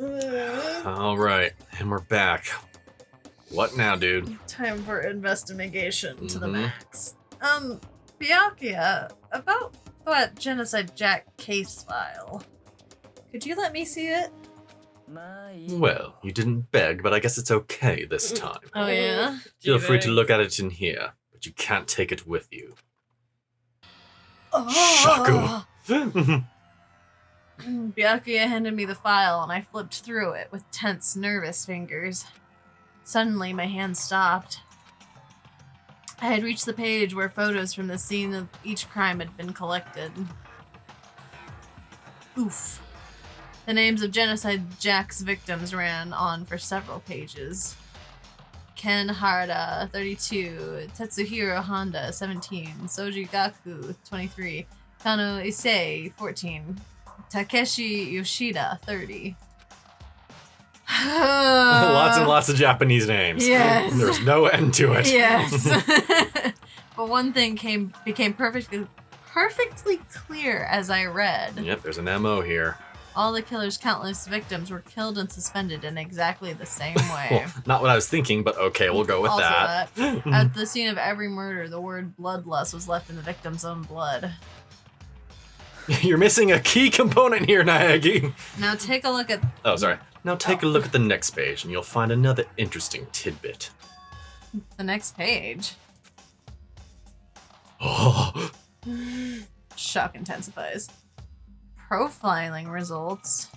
Alright, and we're back. What now, dude? Time for investigation to the max. Byakuya, about that Genocide Jack case file. Could you let me see it? Well, you didn't beg, but I guess it's okay this time. Oh yeah? Feel free to look at it in here, but you can't take it with you. Oh. Shaku! Byakuya handed me the file and I flipped through it with tense, nervous fingers. Suddenly, my hand stopped. I had reached the page where photos from the scene of each crime had been collected. Oof. The names of Genocide Jack's victims ran on for several pages. Ken Harada, 32, Tetsuhiro Honda, 17, Soji Gaku, 23, Kano Issei, 14, Takeshi Yoshida, 30. Lots and lots of Japanese names. Yes. There's no end to it. Yes. But one thing became perfectly clear as I read. Yep, there's an MO here. All the killer's countless victims were killed and suspended in exactly the same way. Well, not what I was thinking, but okay, we'll go with Also that. At the scene of every murder, the word bloodlust was left in the victim's own blood. You're missing a key component here, Naegi. Now take a look at... Oh, sorry. Now take a look at the next page, and you'll find another interesting tidbit. the next page. Oh, Shock intensifies. Profiling results.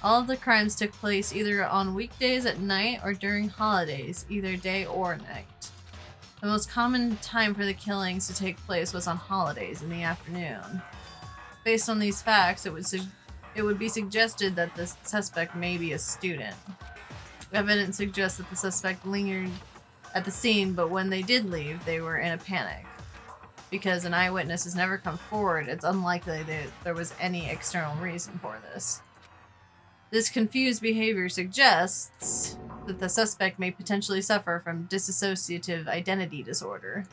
All of the crimes took place either on weekdays at night or during holidays, either day or night. The most common time for the killings to take place was on holidays in the afternoon. Based on these facts, it would be suggested that the suspect may be a student. Evidence suggests that the suspect lingered at the scene, but when they did leave, they were in a panic. Because an eyewitness has never come forward, it's unlikely that there was any external reason for this. This confused behavior suggests that the suspect may potentially suffer from dissociative identity disorder.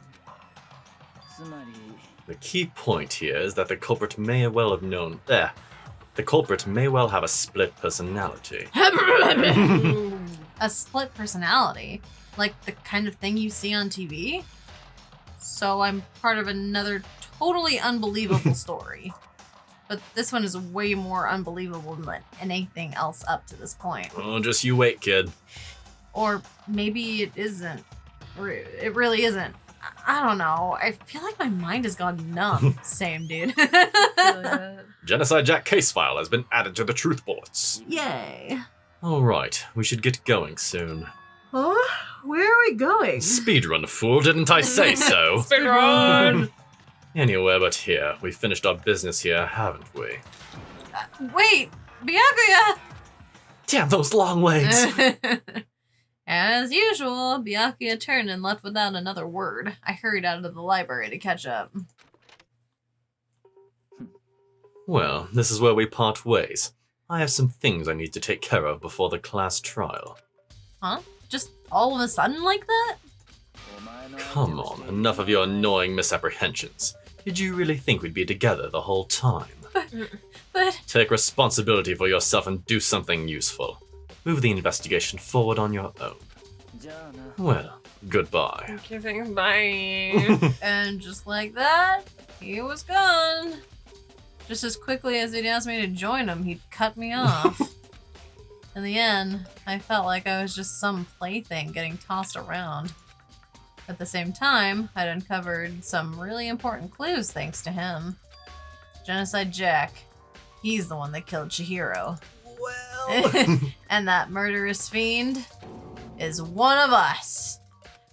the key point here is that the culprit may well have known. The culprit may well have a split personality. A split personality? Like the kind of thing you see on TV? So I'm part of another totally unbelievable story. But this one is way more unbelievable than anything else up to this point. Oh, just you wait, kid. Or maybe it isn't. It really isn't. I don't know. I feel like my mind has gone numb. Same, dude. Genocide Jack case file has been added to the truth bullets. Yay. Alright, we should get going soon. Huh? Where are we going? Speedrun, fool, didn't I say so? Speedrun! Anywhere but here. We finished our business here, haven't we? Wait! Byakuya! Damn those long legs! As usual, Byakuya turned and left without another word. I hurried out of the library to catch up. Well, this is where we part ways. I have some things I need to take care of before the class trial. Huh? Just all of a sudden like that? Come on, enough of your annoying misapprehensions. Did you really think we'd be together the whole time? But... Take responsibility for yourself and do something useful. Move the investigation forward on your own. Well, goodbye. Giving bye. And just like that, he was gone. Just as quickly as he'd asked me to join him, he'd cut me off. In the end, I felt like I was just some plaything getting tossed around. At the same time, I'd uncovered some really important clues thanks to him. Genocide Jack. He's the one that killed Chihiro. Well... And that murderous fiend is one of us.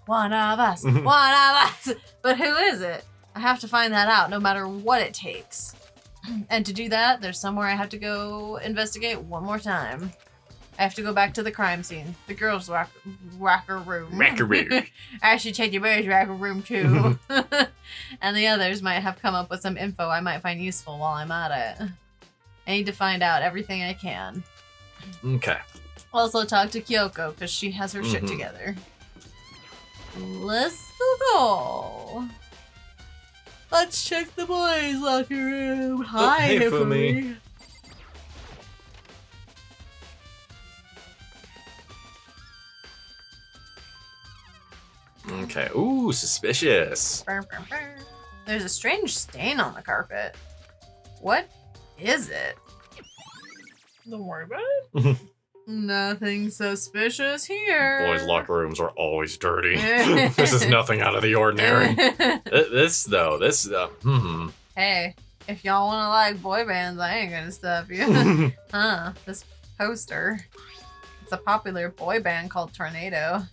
One of us. One of us. But who is it? I have to find that out no matter what it takes. And to do that, there's somewhere I have to go investigate one more time. I have to go back to the crime scene. The girls' rocker room. Rackaroo. I should take the boys' rocker room too. And the others might have come up with some info I might find useful while I'm at it. I need to find out everything I can. Okay. Also talk to Kyoko, because she has her shit together. Let's go. Let's check the boys' locker room. Hi, hey, Fumi. Okay. Ooh, suspicious. Brr, brr, brr. There's a strange stain on the carpet. What is it? Don't worry about it. Nothing suspicious here. Boys' locker rooms are always dirty. This is nothing out of the ordinary. This. Hey, if y'all want to like boy bands, I ain't gonna stop you. This poster. It's a popular boy band called Tornado.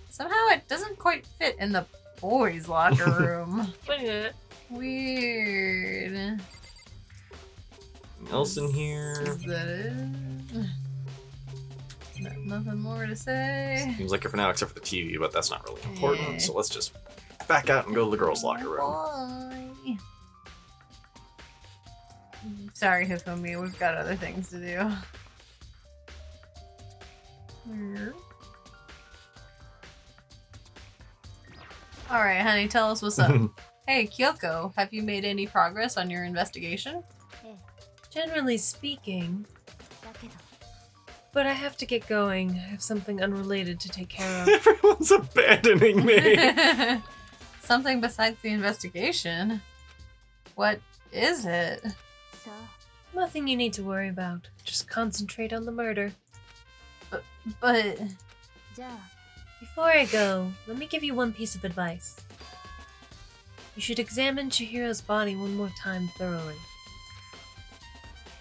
Somehow it doesn't quite fit in the boys' locker room. Look at it. Weird. Anything else in here? Is that it? Nothing more to say. Seems like it for now, except for the TV, but that's not really important. Yeah. So let's just back out and go to the girls' locker room. Bye. Sorry, Hifumi, we've got other things to do. Alright, honey, tell us what's up. Hey, Kyoko, have you made any progress on your investigation? Generally speaking. But I have to get going. I have something unrelated to take care of. Everyone's abandoning me. Something besides the investigation? What is it? Nothing you need to worry about. Just concentrate on the murder. But... Before I go, let me give you one piece of advice. You should examine Chihiro's body one more time thoroughly.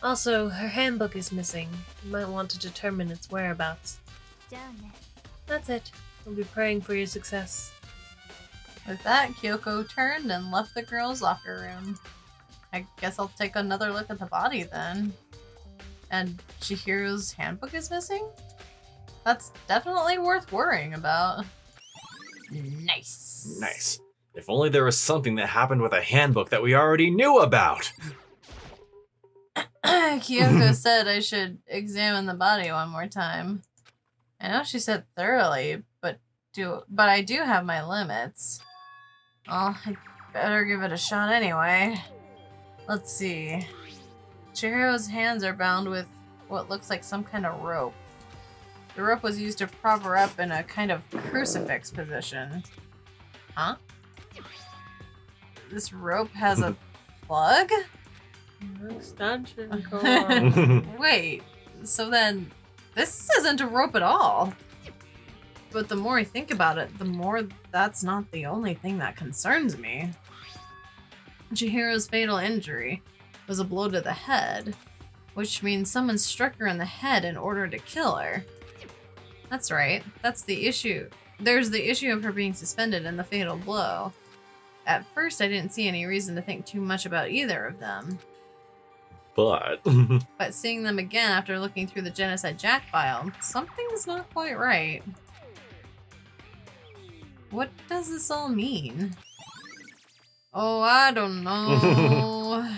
Also, her handbook is missing. You might want to determine its whereabouts. That's it. I'll be praying for your success. With that, Kyoko turned and left the girls' locker room. I guess I'll take another look at the body then. And Chihiro's handbook is missing? That's definitely worth worrying about. Nice. Nice. If only there was something that happened with a handbook that we already knew about. Kyoko said I should examine the body one more time. I know she said thoroughly, but I do have my limits. Oh, I better give it a shot anyway. Let's see. Chihiro's hands are bound with what looks like some kind of rope. The rope was used to prop her up in a kind of crucifix position. Huh? This rope has a plug? Extension cord. Wait, so then this isn't a rope at all. But the more I think about it, the more that's not the only thing that concerns me. Chihiro's fatal injury was a blow to the head, which means someone struck her in the head in order to kill her. That's right, that's the issue. There's the issue of her being suspended and the fatal blow. At first, I didn't see any reason to think too much about either of them. But But seeing them again after looking through the Genocide Jack file, something's not quite right. What does this all mean? Oh, I don't know.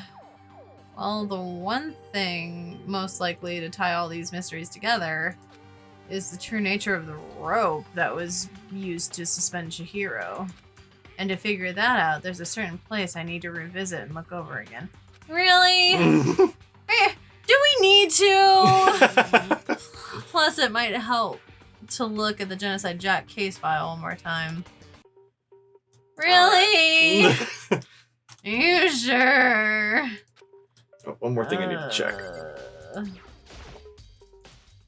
Well, the one thing most likely to tie all these mysteries together is the true nature of the rope that was used to suspend Chihiro. And to figure that out, there's a certain place I need to revisit and look over again. Really? Do we need to? Plus, it might help to look at the Genocide Jack case file one more time. Really? Are you sure? Oh, one more thing I need to check.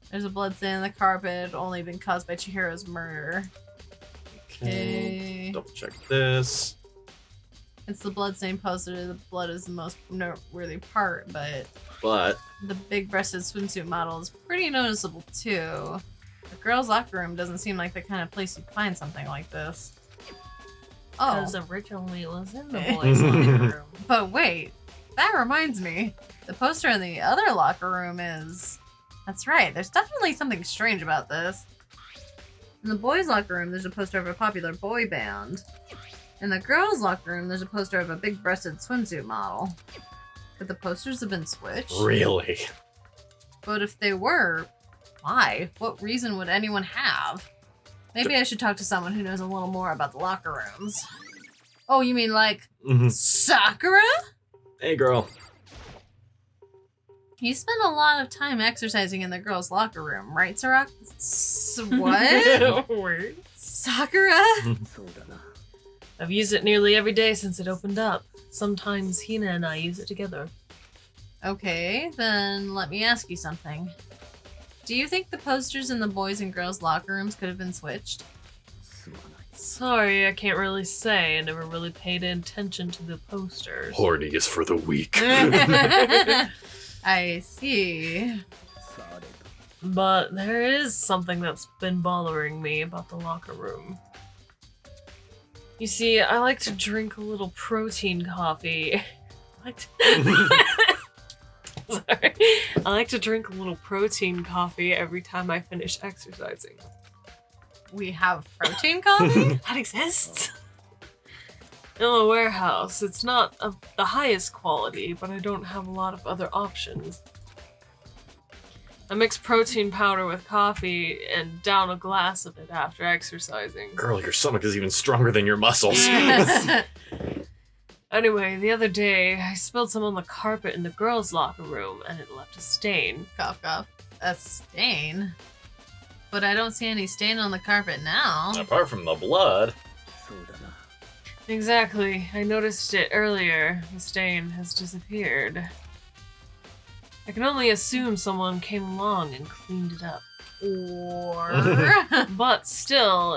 There's a blood stain on the carpet, only been caused by Chihiro's murder. Okay. Double check this. It's the blood stain posted. The blood is the most noteworthy part, but But the big-breasted swimsuit model is pretty noticeable too. The girls' locker room doesn't seem like the kind of place you'd find something like this. Oh, Because originally it was in the boys' locker room. but wait, that reminds me. The poster in the other locker room is... That's right, there's definitely something strange about this. In the boys' locker room, there's a poster of a popular boy band. In the girls' locker room, there's a poster of a big-breasted swimsuit model. Could the posters have been switched? really, But if they were, why? What reason would anyone have? Maybe I should talk to someone who knows a little more about the locker rooms. Oh, you mean like Sakura? Hey, girl. You spend a lot of time exercising in the girls' locker room, right, Sarak? What? Word. Sakura? I've used it nearly every day since it opened up. Sometimes Hina and I use it together. Okay, then let me ask you something. Do you think the posters in the boys' and girls' locker rooms could have been switched? Sorry, I can't really say. I never really paid attention to the posters. Horny is for the weak. I see. But there is something that's been bothering me about the locker room. You see, I like to drink a little protein coffee. Sorry. I like to drink a little protein coffee every time I finish exercising. We have protein coffee? That exists? In the warehouse, it's not of the highest quality, but I don't have a lot of other options. I mix protein powder with coffee and down a glass of it after exercising. Girl, your stomach is even stronger than your muscles. Anyway, the other day, I spilled some on the carpet in the girls' locker room, and it left a stain. Cough, cough. A stain? But I don't see any stain on the carpet now. Apart from the blood. Exactly. I noticed it earlier. The stain has disappeared. I can only assume someone came along and cleaned it up. Or... But still,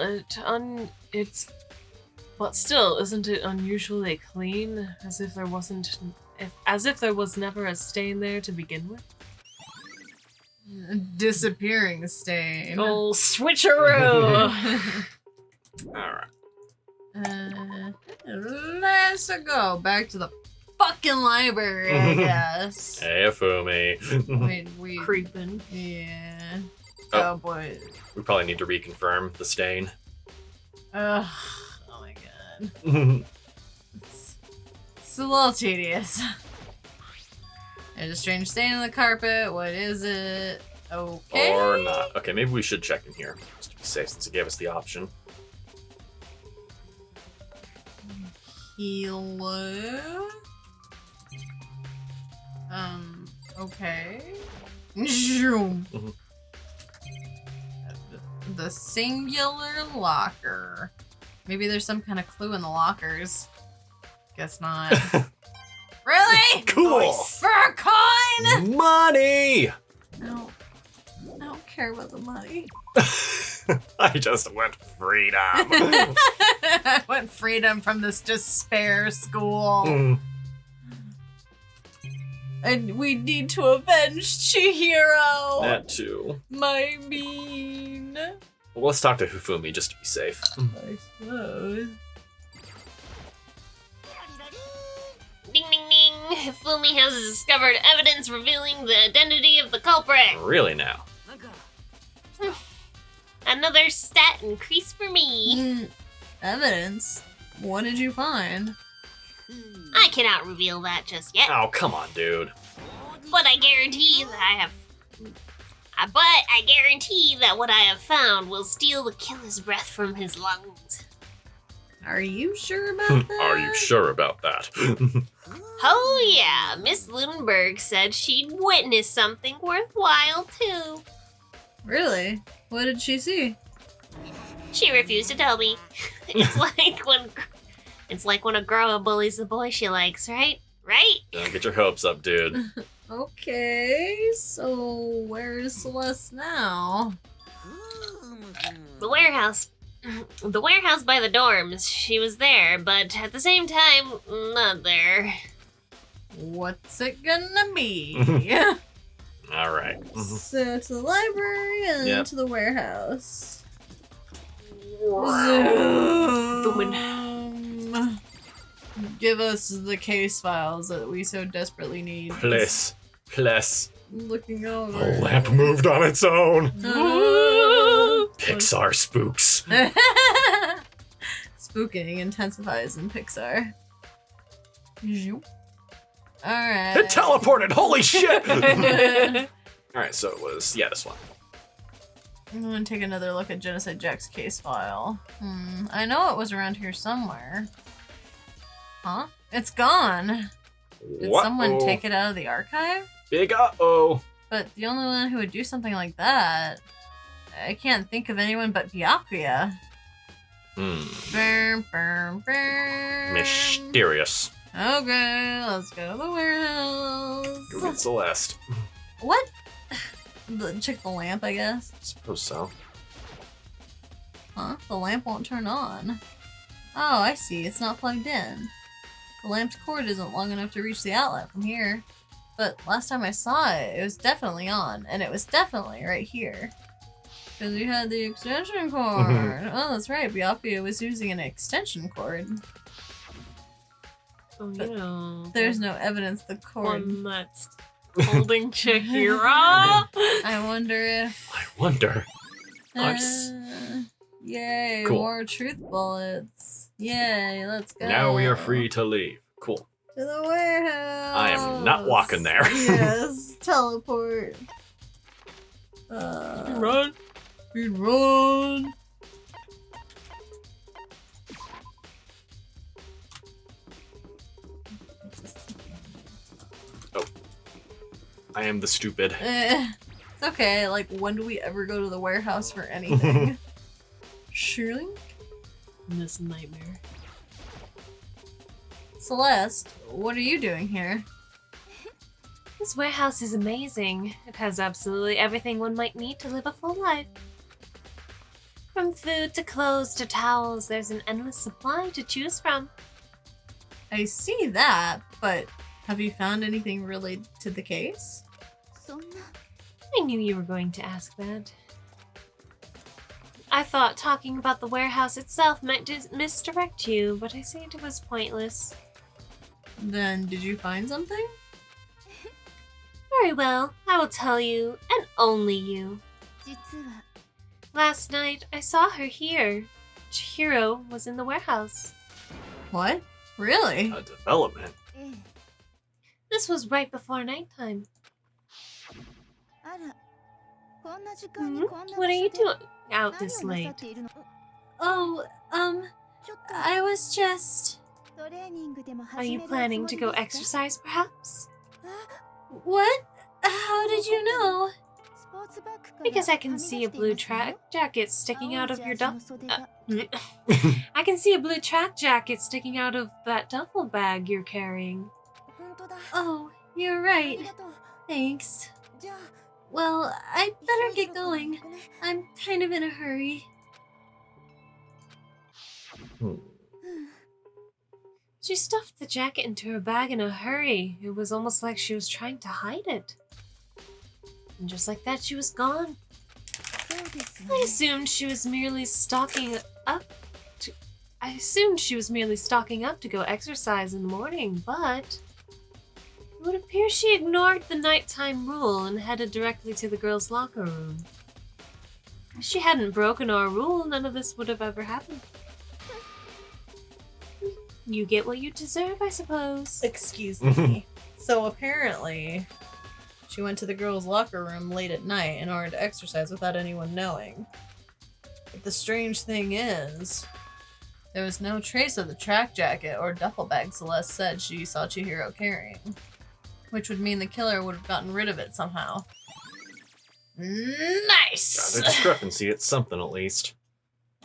isn't it unusually clean? As if there was never a stain there to begin with? disappearing stain. Oh, switcheroo! Alright. Let's go back to the fucking library, I guess. Hey, Fumi. we Creeping. Yeah. Oh. Oh boy. We probably need to reconfirm the stain. Ugh. Oh my god. It's a little tedious. There's a strange stain on the carpet. What is it? Okay. Or not. Okay, maybe we should check in here, just to be safe, since it gave us the option. Hello? Okay. Zoom. The singular locker. Maybe there's some kind of clue in the lockers. Guess not. Really? Cool. Nice. For a coin? Money! No. I don't care about the money. I just went freedom. I want freedom from this despair school. And we need to avenge Chihiro. That too. My mean. Well, let's talk to Hifumi just to be safe. I suppose. Ding ding ding! Hifumi has discovered evidence revealing the identity of the culprit. Really now? Another stat increase for me. Evidence? What did you find? I cannot reveal that just yet, Oh, come on, dude. but I guarantee that what I have found will steal the killer's breath from his lungs. Are you sure about that? Are you sure about that? Oh yeah, Miss Lunenburg said she'd witnessed something worthwhile too. Really? What did she see? She refused to tell me. It's like when a girl bullies the boy she likes, right? Right? Don't get your hopes up, dude. Okay, so where's Celeste now? The warehouse. The warehouse by the dorms. She was there, but at the same time, not there. What's it gonna be? Alright. So to the library and then Yep. to the warehouse. Zoom. Give us the case files that we so desperately need. Please. Looking over. The lamp moved on its own. Ah. Pixar spooks. Spooking intensifies in Pixar. Alright. It teleported! Holy shit! Alright, so it was, this one. I'm gonna take another look at Genocide Jack's case file. I know it was around here somewhere. Huh? It's gone. Did someone take it out of the archive? Big uh-oh. But the only one who would do something like that, I can't think of anyone but Byakuya. Burm, burm, burm. Mysterious. Okay, let's go to the warehouse. Go get Celeste. What? Check the lamp, I guess. Suppose so. Huh? The lamp won't turn on. Oh, I see. It's not plugged in. The lamp's cord isn't long enough to reach the outlet from here. But last time I saw it, it was definitely on. And it was definitely right here. Because we had the extension cord. Oh, that's right. Byakuya was using an extension cord. Oh, you know. There's no evidence the cord... One that's holding Chihiro. I wonder if... Nice. Yay, Cool. more truth bullets. Yay, let's go. Now we are free to leave. Cool. To the warehouse. I am not walking there. Yes, teleport. Run. We run. I am the stupid. It's okay. Like, when do we ever go to the warehouse for anything? Surely? This nightmare. Celeste, what are you doing here? This warehouse is amazing. It has absolutely everything one might need to live a full life. From food to clothes to towels, there's an endless supply to choose from. I see that, but have you found anything related to the case? I knew you were going to ask that. I thought talking about the warehouse itself might misdirect you, but I see it was pointless. Then did you find something? Very well, I will tell you, and only you. Last night, I saw her here. Chihiro was in the warehouse. What? Really? A development. This was right before nighttime. What are you doing out this late? Oh, I was just... Are you planning to go exercise, perhaps? What? How did you know? Because I can see a blue track jacket sticking out of your I can see a blue track jacket sticking out of that duffel bag you're carrying. Oh, you're right. Thanks. Well, I'd better get going. I'm kind of in a hurry. She stuffed the jacket into her bag in a hurry. It was almost like she was trying to hide it. And just like that, she was gone. I assumed she was merely stocking up to go exercise in the morning, but it would appear she ignored the nighttime rule and headed directly to the girls' locker room. If she hadn't broken our rule, none of this would have ever happened. You get what you deserve, I suppose. Excuse me. So apparently, she went to the girls' locker room late at night in order to exercise without anyone knowing. But the strange thing is, there was no trace of the track jacket or duffel bag Celeste said she saw Chihiro carrying. Which would mean the killer would have gotten rid of it somehow. Nice! Got a discrepancy. It's something at least.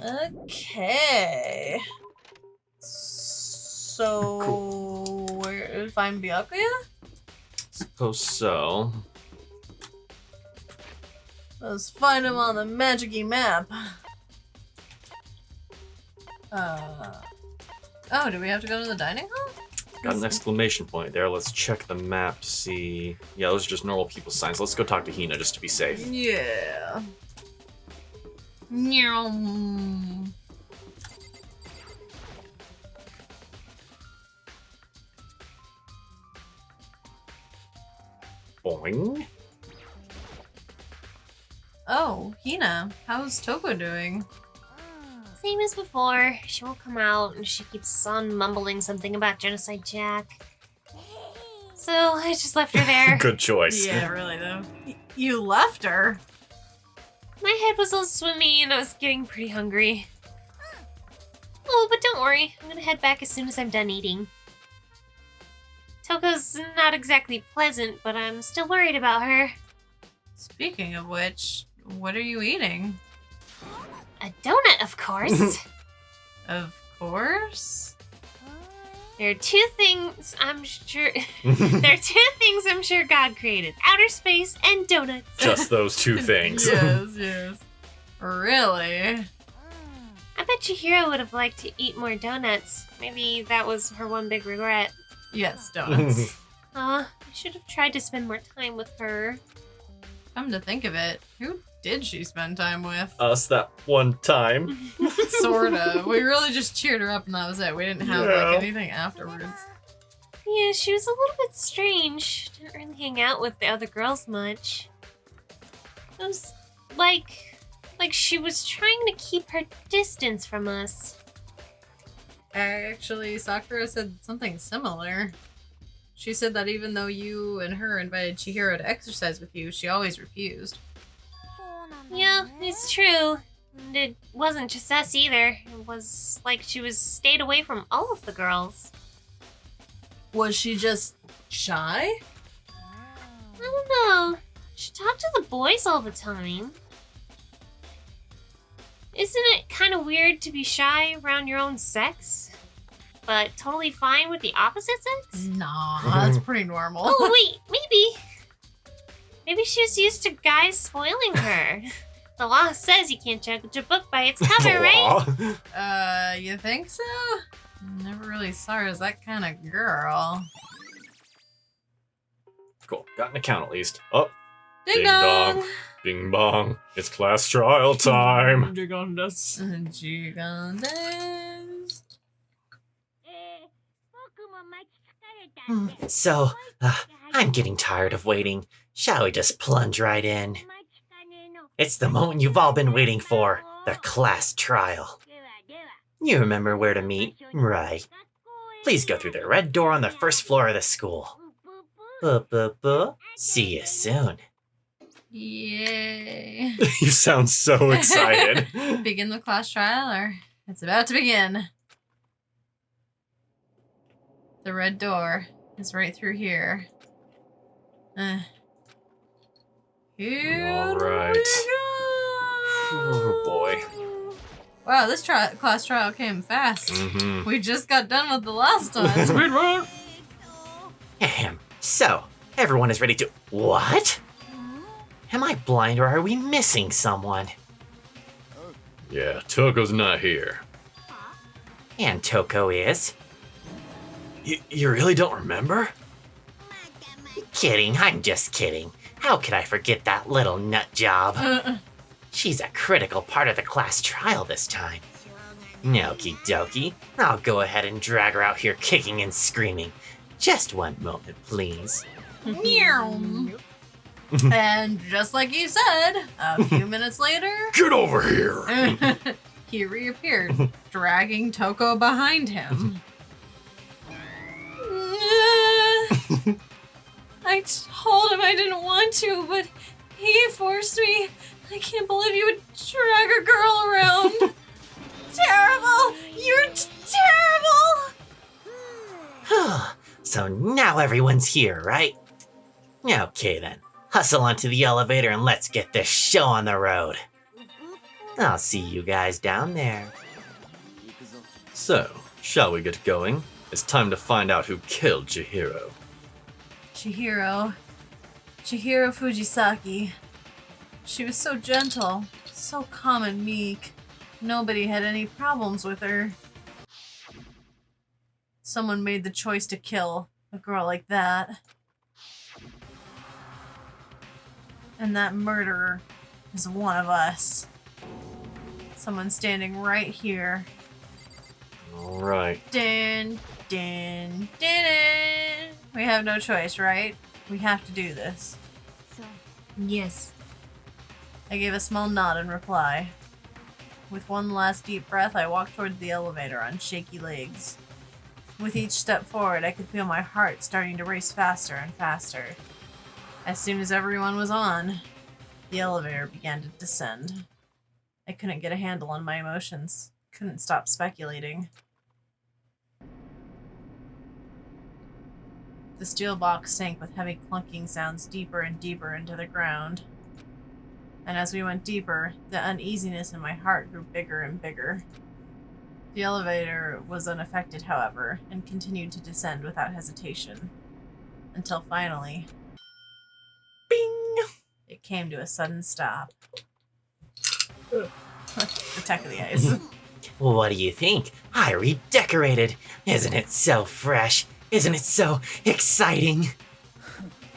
Okay. So, Cool. where to find Byakuya? Suppose so. Let's find him on the magic-y map. Oh, do we have to go to the dining hall? Got an exclamation point there. Let's check the map to see. Yeah, those are just normal people signs. Let's go talk to Hina just to be safe. Yeah. Nyum. Boing. Oh, Hina, how's Toko doing? Same as before. She won't come out, and she keeps on mumbling something about Genocide Jack. So I just left her there. Good choice. Yeah, really though. You left her? My head was all swimmy, and I was getting pretty hungry. Oh, but don't worry. I'm gonna head back as soon as I'm done eating. Toko's not exactly pleasant, but I'm still worried about her. Speaking of which, what are you eating? A donut, of course. Of course. There are two things I'm sure God created: outer space and donuts. Just those two things. Yes. Really? I bet Chihiro would have liked to eat more donuts. Maybe that was her one big regret. Yes, donuts. I should have tried to spend more time with her. Come to think of it, who did she spend time with? Us that one time. Sort of. We really just cheered her up and that was it. We didn't have like anything afterwards. Yeah, she was a little bit strange. Didn't really hang out with the other girls much. It was like she was trying to keep her distance from us. Actually, Sakura said something similar. She said that even though you and her invited Chihiro to exercise with you, she always refused. Yeah, it's true. And it wasn't just us either. It was like she was stayed away from all of the girls. Was she just shy? I don't know. She talked to the boys all the time. Isn't it kind of weird to be shy around your own sex, but totally fine with the opposite sex? Nah, that's pretty normal. Oh, wait, maybe she was used to guys spoiling her. The law says you can't judge a book by its cover, right? You think so? Never really saw her as that kind of girl. Cool. Got an account at least. Oh. Ding dong! Bing bong. It's class trial time. Gigandas. Gigandas. So, I'm getting tired of waiting. Shall we just plunge right in? It's the moment you've all been waiting for, the class trial. You remember where to meet, right? Please go through the red door on the first floor of the school. See you soon. Yay. You sound so excited. Begin the class trial, or it's about to begin. The red door is right through here. Here Alright. we go. Oh boy. Wow, this class trial came fast. Mm-hmm. We just got done with the last one. Speed run! Ahem. So, everyone is ready to... What? Am I blind or are we missing someone? Yeah, Toko's not here. And Toko is? You really don't remember? Kidding, I'm just kidding. How could I forget that little nut job? She's a critical part of the class trial this time. Okie dokie, I'll go ahead and drag her out here kicking and screaming. Just one moment, please. And just like you said, a few minutes later, Get over here! he reappeared, dragging Toko behind him. I told him I didn't want to, but he forced me. I can't believe you would drag a girl around. Terrible! You're terrible! So now everyone's here, right? Okay then, hustle onto the elevator and let's get this show on the road. I'll see you guys down there. So, shall we get going? It's time to find out who killed Chihiro. Chihiro Fujisaki. She was so gentle, so calm and meek. Nobody had any problems with her. Someone made the choice to kill a girl like that. And that murderer is one of us. Someone standing right here. Alright. Din, din, din, din. We have no choice, right? We have to do this. Yes. I gave a small nod in reply. With one last deep breath, I walked toward the elevator on shaky legs. With each step forward, I could feel my heart starting to race faster and faster. As soon as everyone was on, the elevator began to descend. I couldn't get a handle on my emotions, couldn't stop speculating. The steel box sank with heavy clunking sounds deeper and deeper into the ground. And as we went deeper, the uneasiness in my heart grew bigger and bigger. The elevator was unaffected, however, and continued to descend without hesitation. Until finally, Bing! it came to a sudden stop. Attack of the Ice. What do you think? I redecorated. Isn't it so fresh? Isn't it so exciting?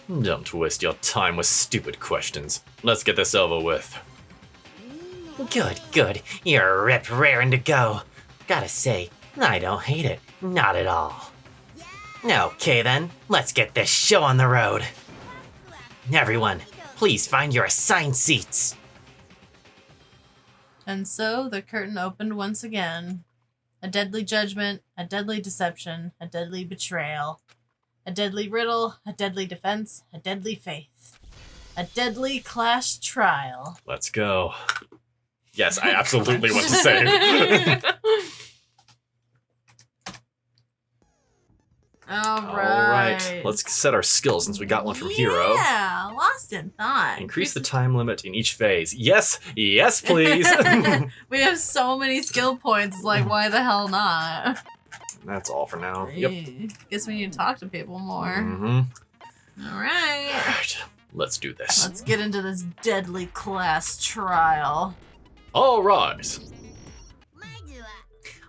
Don't waste your time with stupid questions. Let's get this over with. Good. You're ripped raring to go. Gotta say, I don't hate it. Not at all. Okay then, let's get this show on the road. Everyone, please find your assigned seats. And so the curtain opened once again. A deadly judgment, a deadly deception, a deadly betrayal. A deadly riddle, a deadly defense, a deadly faith. A deadly class trial. Let's go. Yes, I absolutely want to say. Alright. Let's set our skills since we got one from Hero. Yeah, lost in thought. Increase the time limit in each phase. Yes, please. We have so many skill points, like why the hell not? That's all for now. Yep. Guess we need to talk to people more. Mm-hmm. Alright. Alright, let's do this. Let's get into this deadly class trial. Alright.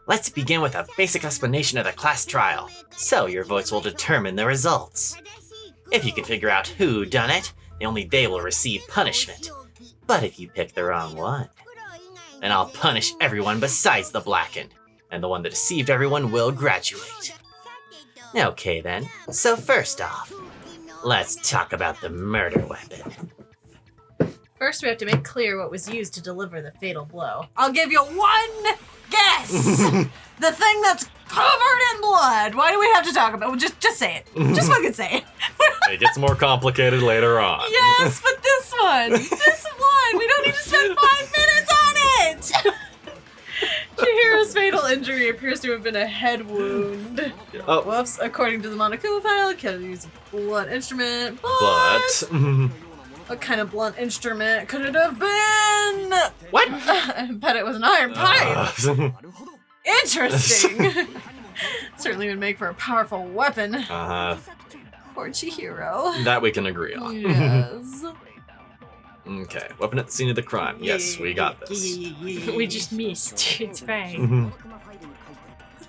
Let's begin with a basic explanation of the class trial, so your votes will determine the results. If you can figure out who done it, only they will receive punishment. But if you pick the wrong one, then I'll punish everyone besides the blackened, and the one that deceived everyone will graduate. Okay then, so first off, let's talk about the murder weapon. First, we have to make clear what was used to deliver the fatal blow. I'll give you one guess! The thing that's covered in blood! Why do we have to talk about it? Just say it. Just fucking say it. It gets more complicated later on. Yes, but this one! We don't need to spend 5 minutes on it! Chihiro's fatal injury appears to have been a head wound. Oh, Whoops, according to the Monokuma file, killer used a blunt instrument, but... what kind of blunt instrument could it have been? What? I bet it was an iron pipe. Interesting. Certainly would make for a powerful weapon. Poor Chihiro. That we can agree on. Yes. Okay, weapon at the scene of the crime. Yes, we got this. We just missed. It's fine.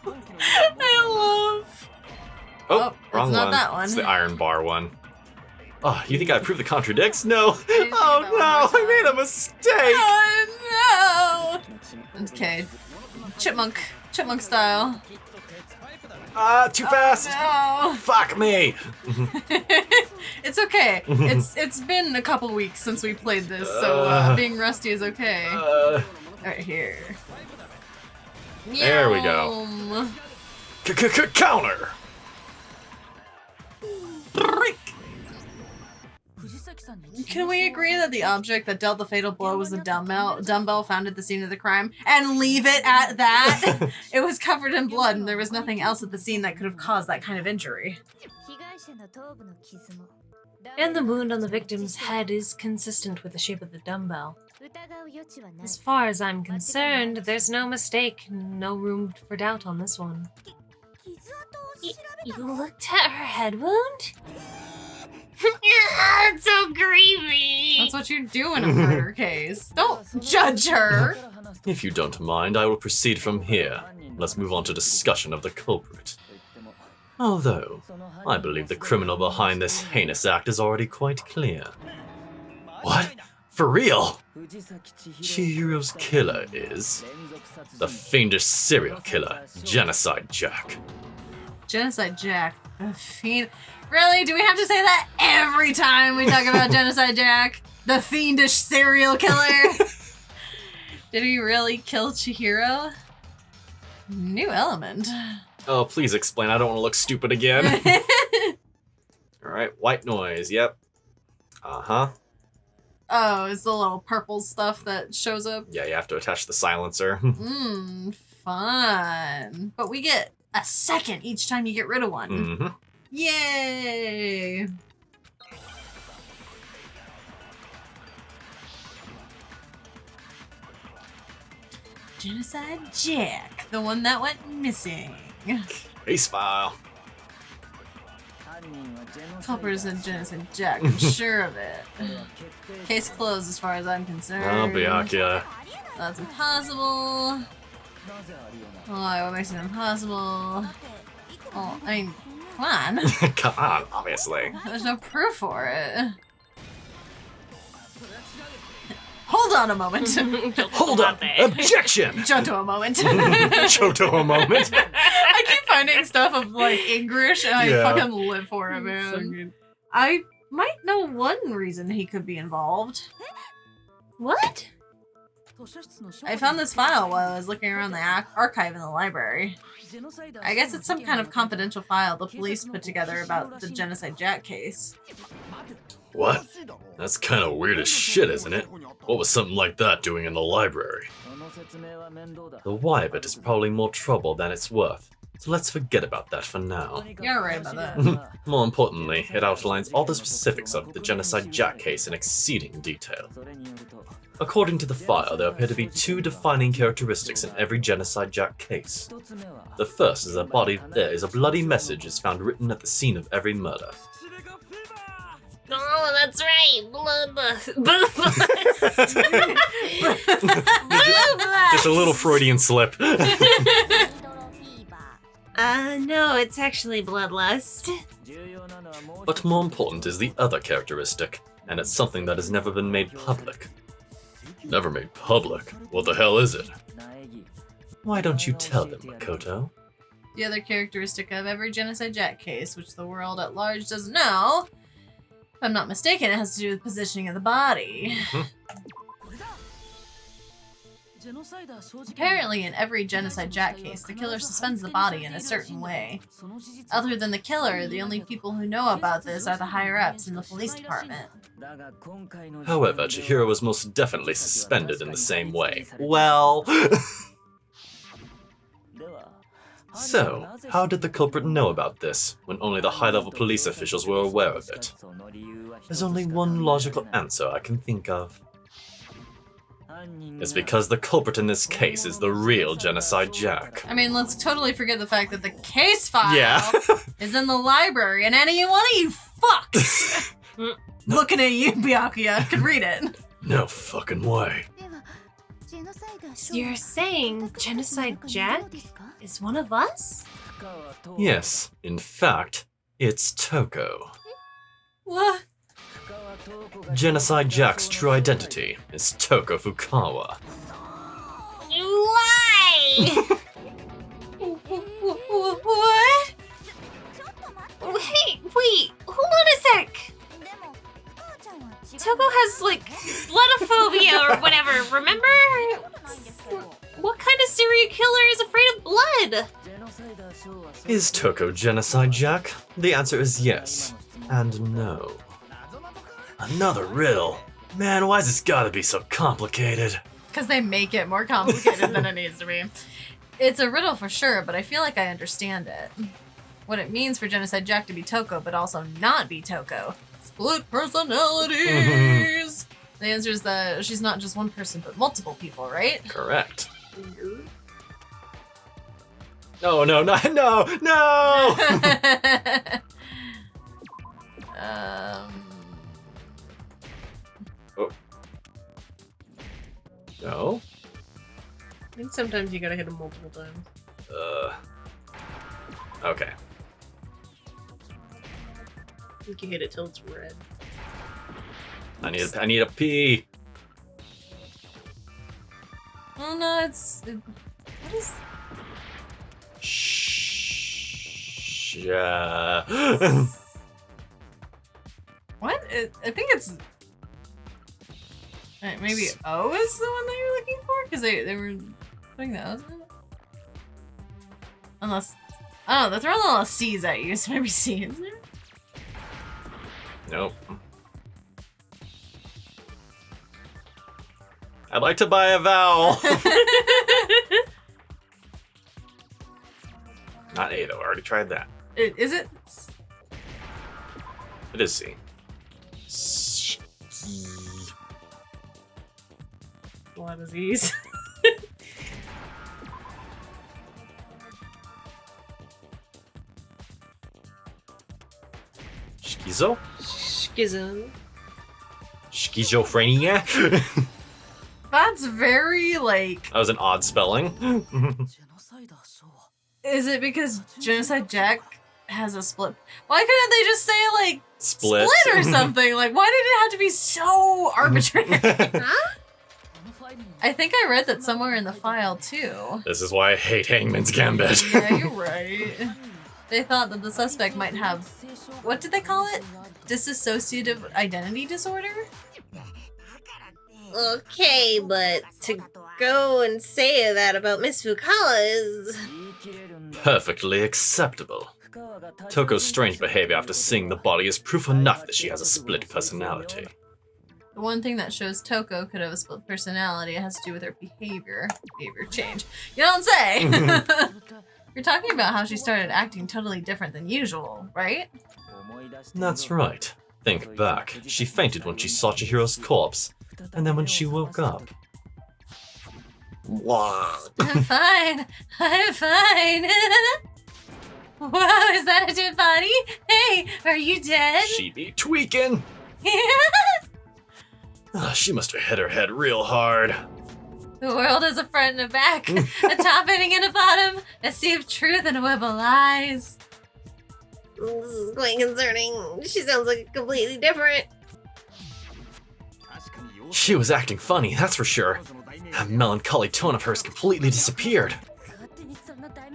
I love... Oh, wrong it's not one. that one. It's the iron bar one. Oh, you think I proved the contradicts? No. think Oh about no, one more I made a mistake. Oh no! Okay. Chipmunk style. Too fast. No. Fuck me. It's okay. It's been a couple weeks since we played this, so being rusty is okay. Right here. There we go. Yum. Counter. Break. Can we agree that the object that dealt the fatal blow was the dumbbell found at the scene of the crime, and leave it at that? It was covered in blood, and there was nothing else at the scene that could have caused that kind of injury. And the wound on the victim's head is consistent with the shape of the dumbbell. As far as I'm concerned, there's no mistake, no room for doubt on this one. You looked at her head wound? It's so creepy! That's what you do in a murder case. Don't judge her! If you don't mind, I will proceed from here. Let's move on to discussion of the culprit. Although, I believe the criminal behind this heinous act is already quite clear. What? For real? Chihiro's killer is the fiendish serial killer, Genocide Jack. Genocide Jack. The fiend. Really? Do we have to say that every time we talk about Genocide Jack? The fiendish serial killer? Did he really kill Chihiro? New element. Oh, please explain. I don't want to look stupid again. Alright, white noise. Yep. Uh-huh. Oh, it's the little purple stuff that shows up. Yeah, you have to attach the silencer. Fun. But we get a second each time you get rid of one. Mm-hmm. Yay! Genocide Jack, the one that went missing. Case file. Culprit is a genocide Jack, I'm sure of it. Case closed as far as I'm concerned. Oh, Byakuya. That's impossible. Oh, what makes it impossible? Oh, I mean, come on. Come on, obviously. There's no proof for it. Hold on a moment. Hold up! Objection! Joto a moment. Choto a moment. I keep finding stuff of like English and I Yeah. fucking live for it, man. I might know one reason he could be involved. What? I found this file while I was looking around the archive in the library. I guess it's some kind of confidential file the police put together about the Genocide Jack case. What? That's kind of weird as shit, isn't it? What was something like that doing in the library? The why of it is probably more trouble than it's worth, so let's forget about that for now. You're right about that. More importantly, it outlines all the specifics of the Genocide Jack case in exceeding detail. According to the file, there appear to be two defining characteristics in every Genocide Jack case. The first is a bloody message is found written at the scene of every murder. Oh, that's right. Bloodlust. Just a little Freudian slip. No, it's actually bloodlust. But more important is the other characteristic, and it's something that has never been made public. Never made public? What the hell is it? Why don't you tell them, Makoto? The other characteristic of every Genocide Jack case, which the world at large doesn't know, if I'm not mistaken, it has to do with positioning of the body. Apparently, in every Genocide Jack case, the killer suspends the body in a certain way. Other than the killer, the only people who know about this are the higher-ups in the police department. However, Chihiro was most definitely suspended in the same way. Well... So, how did the culprit know about this, when only the high-level police officials were aware of it? There's only one logical answer I can think of. It's because the culprit in this case is the real Genocide Jack. I mean, let's totally forget the fact that the case file is in the library, and any one of you fucks looking at you, Byakuya, could read it. No fucking way. You're saying Genocide Jack is one of us? Yes, in fact, it's Toko. What? Genocide Jack's true identity is Toko Fukawa. Why? What? Wait, hold on a sec. Toko has, like, bloodophobia or whatever, remember? What kind of serial killer is afraid of blood? Is Toko Genocide Jack? The answer is yes, and no. Another riddle? Man, why's this gotta be so complicated? Because they make it more complicated than it needs to be. It's a riddle for sure, but I feel like I understand it. What it means for Genocide Jack to be Toko, but also not be Toko. Split personalities! The answer is that she's not just one person, but multiple people, right? Correct. No, no, no, no, no! Oh. No? I think sometimes you gotta hit him multiple times. Okay. I think you hit it till it's red. I need a pee. Oh no, what is... Shh. What? I think it's... Alright, maybe O is the one that you're looking for? Because they were putting the O's in it? Unless... I don't know, they're throwing a lot of C's at you, so maybe C, isn't it? Nope. I'd like to buy a vowel. Not A though, I already tried that. Is it? It is C. A lot of Z's. Schizo? Schism. Schizophrenia? That's very, like... That was an odd spelling. Is it because Genocide Jack has a split? Why couldn't they just say, like, Split. or something? Like, why did it have to be so arbitrary? Huh? I think I read that somewhere in the file, too. This is why I hate Hangman's Gambit. Yeah, you're right. They thought that the suspect might have... What did they call it? Dissociative identity disorder? Okay, but to go and say that about Miss Fukala is... Perfectly acceptable. Toko's strange behavior after seeing the body is proof enough that she has a split personality. The one thing that shows Toko could have a split personality has to do with her behavior. Behavior change. You don't say! You're talking about how she started acting totally different than usual, right? That's right. Think back. She fainted when she saw Chihiro's corpse, and then when she woke up. I'm fine. I'm fine. Whoa, is that a dead body? Hey, are you dead? She be tweaking! She must have hit her head real hard. The world has a front and a back, a top ending and a bottom, a sea of truth and a web of lies. This is quite concerning. She sounds like completely different. She was acting funny, that's for sure. That melancholy tone of hers completely disappeared.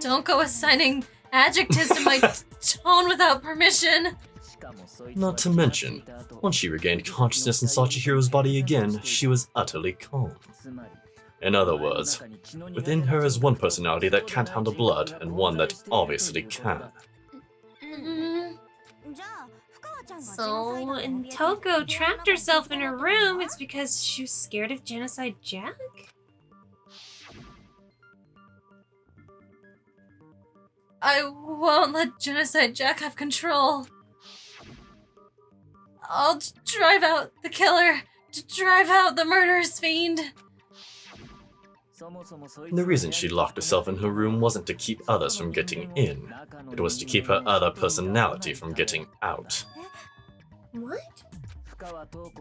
Don't go assigning adjectives to my tone without permission. Not to mention, once she regained consciousness and saw Chihiro's body again, she was utterly calm. In other words, within her is one personality that can't handle blood, and one that obviously can. So, when Toko trapped herself in her room, it's because she was scared of Genocide Jack? I won't let Genocide Jack have control. I'll drive out the killer, to drive out the murderous fiend. The reason she locked herself in her room wasn't to keep others from getting in. It was to keep her other personality from getting out. What?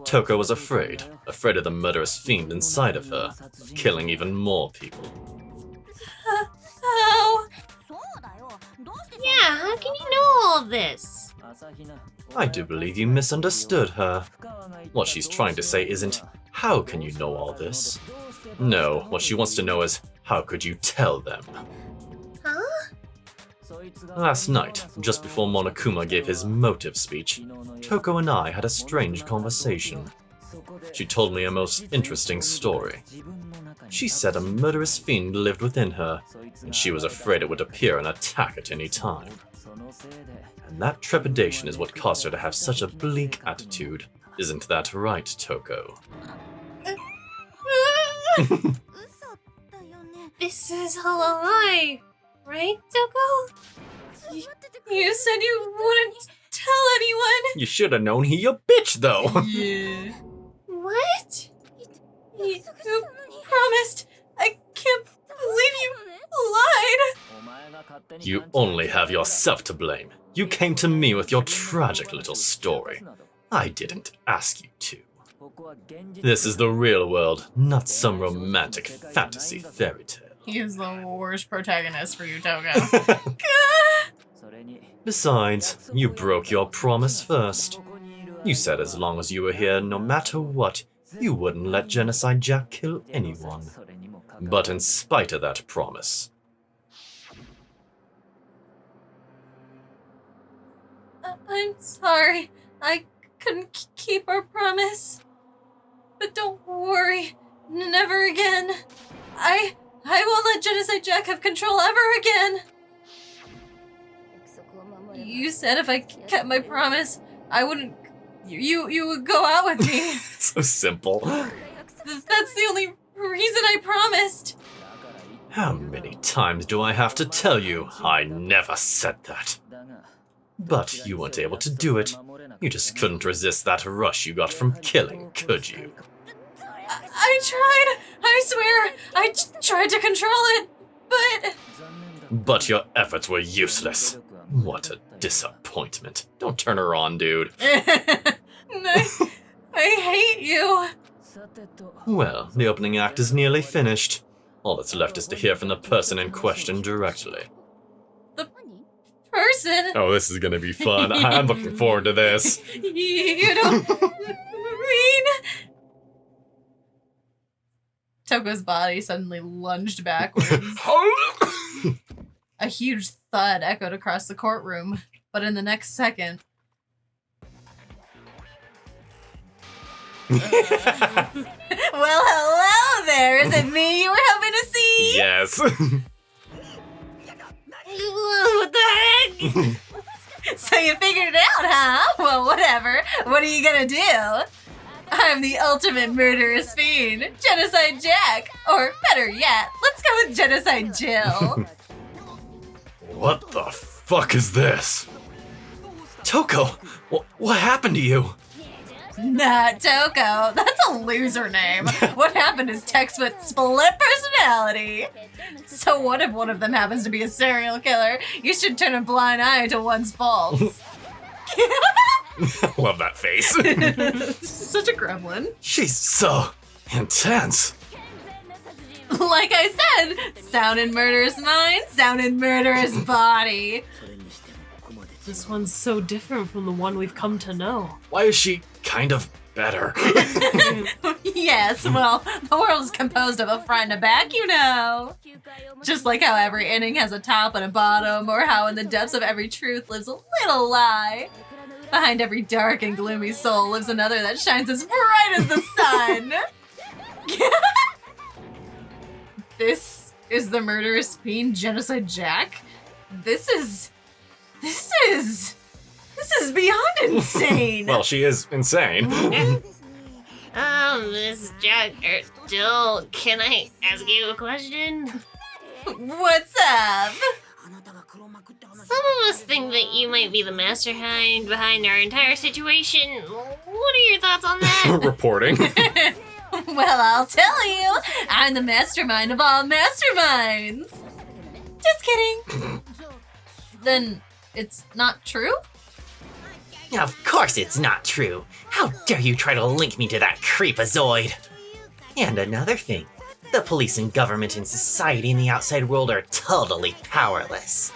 Toko was afraid of the murderous fiend inside of her, of killing even more people. Oh! Yeah, how can you know all of this? I do believe you misunderstood her. What she's trying to say isn't, how can you know all this? No, what she wants to know is, how could you tell them? Huh? Last night, just before Monokuma gave his motive speech, Toko and I had a strange conversation. She told me a most interesting story. She said a murderous fiend lived within her, and she was afraid it would appear and attack at any time. And that trepidation is what caused her to have such a bleak attitude. Isn't that right, Toko? This is all a lie, right, Toko? You said you wouldn't tell anyone! You should have known he a bitch, though! Yeah. What? You promised! I can't believe you lied! You only have yourself to blame. You came to me with your tragic little story. I didn't ask you to. This is the real world, not some romantic fantasy fairy tale. He is the worst protagonist for you, Toko. Besides, you broke your promise first. You said as long as you were here, no matter what, you wouldn't let Genocide Jack kill anyone. But in spite of that promise... I'm sorry. I couldn't keep our promise. But don't worry. Never again. I won't let Genocide Jack have control ever again. You said if I kept my promise, I wouldn't... You would go out with me. So simple. That's the only reason I promised. How many times do I have to tell you I never said that? But you weren't able to do it. You just couldn't resist that rush you got from killing, could you? I tried. I swear. I tried to control it, but... But your efforts were useless. What a disappointment. Don't turn her on, dude. I hate you. Well, the opening act is nearly finished. All that's left is to hear from the person in question directly. Person? Oh, this is gonna be fun. I'm looking forward to this. You don't mean... Toko's body suddenly lunged backwards. A huge thud echoed across the courtroom, but in the next second... Well, hello there! Is it me you were hoping to see? Yes. What the heck? So you figured it out, huh? Well, whatever. What are you gonna do? I'm the ultimate murderous fiend, Genocide Jack. Or better yet, let's go with Genocide Jill. What the fuck is this? Toko, what happened to you? Not Toko. That's a loser name. What happened is textbook split personality. So what if one of them happens to be a serial killer? You should turn a blind eye to one's faults. Love that face. Such a gremlin. She's so intense. Like I said, sound in murderous mind, sound in murderous body. This one's so different from the one we've come to know. Why is she kind of better? Yes, well, the world's composed of a front and a back, you know. Just like how every inning has a top and a bottom, or how in the depths of every truth lives a little lie. Behind every dark and gloomy soul lives another that shines as bright as the sun. This is the murderous fiend Genocide Jack? This is beyond insane. Well, she is insane. Miss Jack, Jill, can I ask you a question? What's up? Some of us think that you might be the mastermind behind our entire situation. What are your thoughts on that? Reporting. Well, I'll tell you, I'm the mastermind of all masterminds. Just kidding. Then it's not true? Of course it's not true. How dare you try to link me to that creepazoid? And another thing, the police and government and society in the outside world are totally powerless.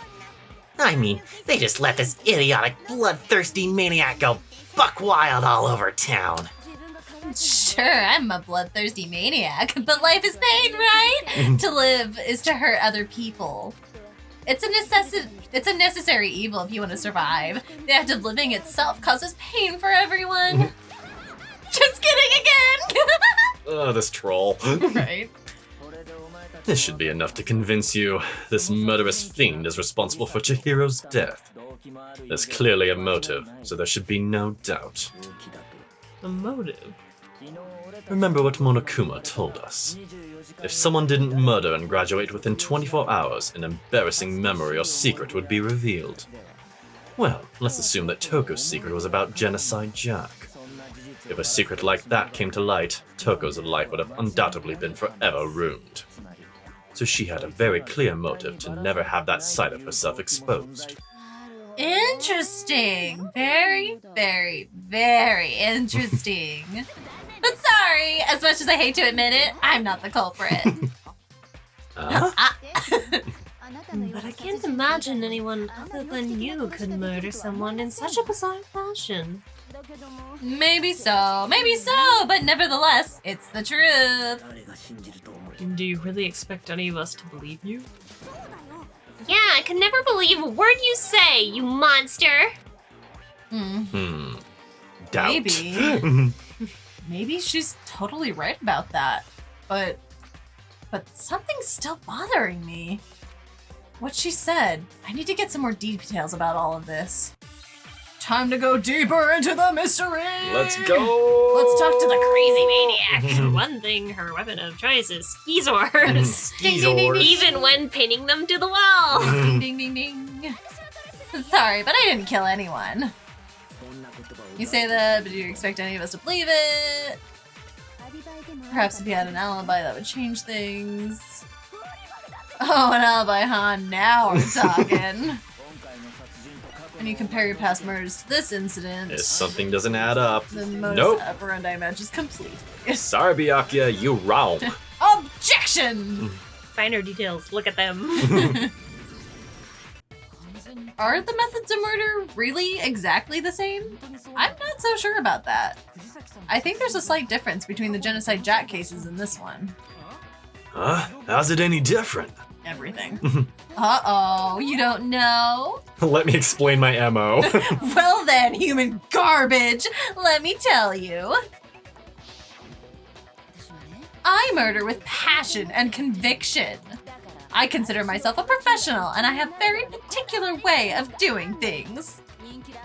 I mean, they just let this idiotic, bloodthirsty maniac go buck wild all over town. Sure, I'm a bloodthirsty maniac, but life is pain, right? To live is to hurt other people. It's a necessary evil if you want to survive. The act of living itself causes pain for everyone. Just kidding again! Oh, this troll. Right. This should be enough to convince you this murderous fiend is responsible for Chihiro's death. There's clearly a motive, so there should be no doubt. A motive? Remember what Monokuma told us. If someone didn't murder and graduate within 24 hours, an embarrassing memory or secret would be revealed. Well, let's assume that Toko's secret was about Genocide Jack. If a secret like that came to light, Toko's life would have undoubtedly been forever ruined. So she had a very clear motive to never have that side of herself exposed. Interesting. Very, very, very interesting. But sorry, as much as I hate to admit it, I'm not the culprit. But I can't imagine anyone other than you could murder someone in such a bizarre fashion. Maybe so, but nevertheless, it's the truth. Do you really expect any of us to believe you? Yeah, I can never believe a word you say, you monster! Doubt. Maybe. Maybe she's totally right about that. But something's still bothering me. What she said. I need to get some more details about all of this. Time to go deeper into the mystery! Let's go! Let's talk to the Crazy maniac. One thing, her weapon of choice is skeezors. Skeezors. Even when pinning them to the wall. Ding, ding, ding, ding. Sorry, but I didn't kill anyone. You say that, but do you expect any of us to believe it? Perhaps if you had an alibi, that would change things. Oh, an alibi, huh? Now we're talking. And you compare your past murders to this incident. If something doesn't add up. The modus Nope. operandi matches completely. Sorry, Byakuya, you wrong. Objection! Finer details. Look at them. Are the methods of murder really exactly the same? I'm not so sure about that. I think there's a slight difference between the Genocide Jack cases and this one. Huh? How's it any different? Everything. Uh-oh, you don't know? Let me explain my MO. Well then, human garbage, let me tell you. I murder with passion and conviction. I consider myself a professional, and I have a very particular way of doing things.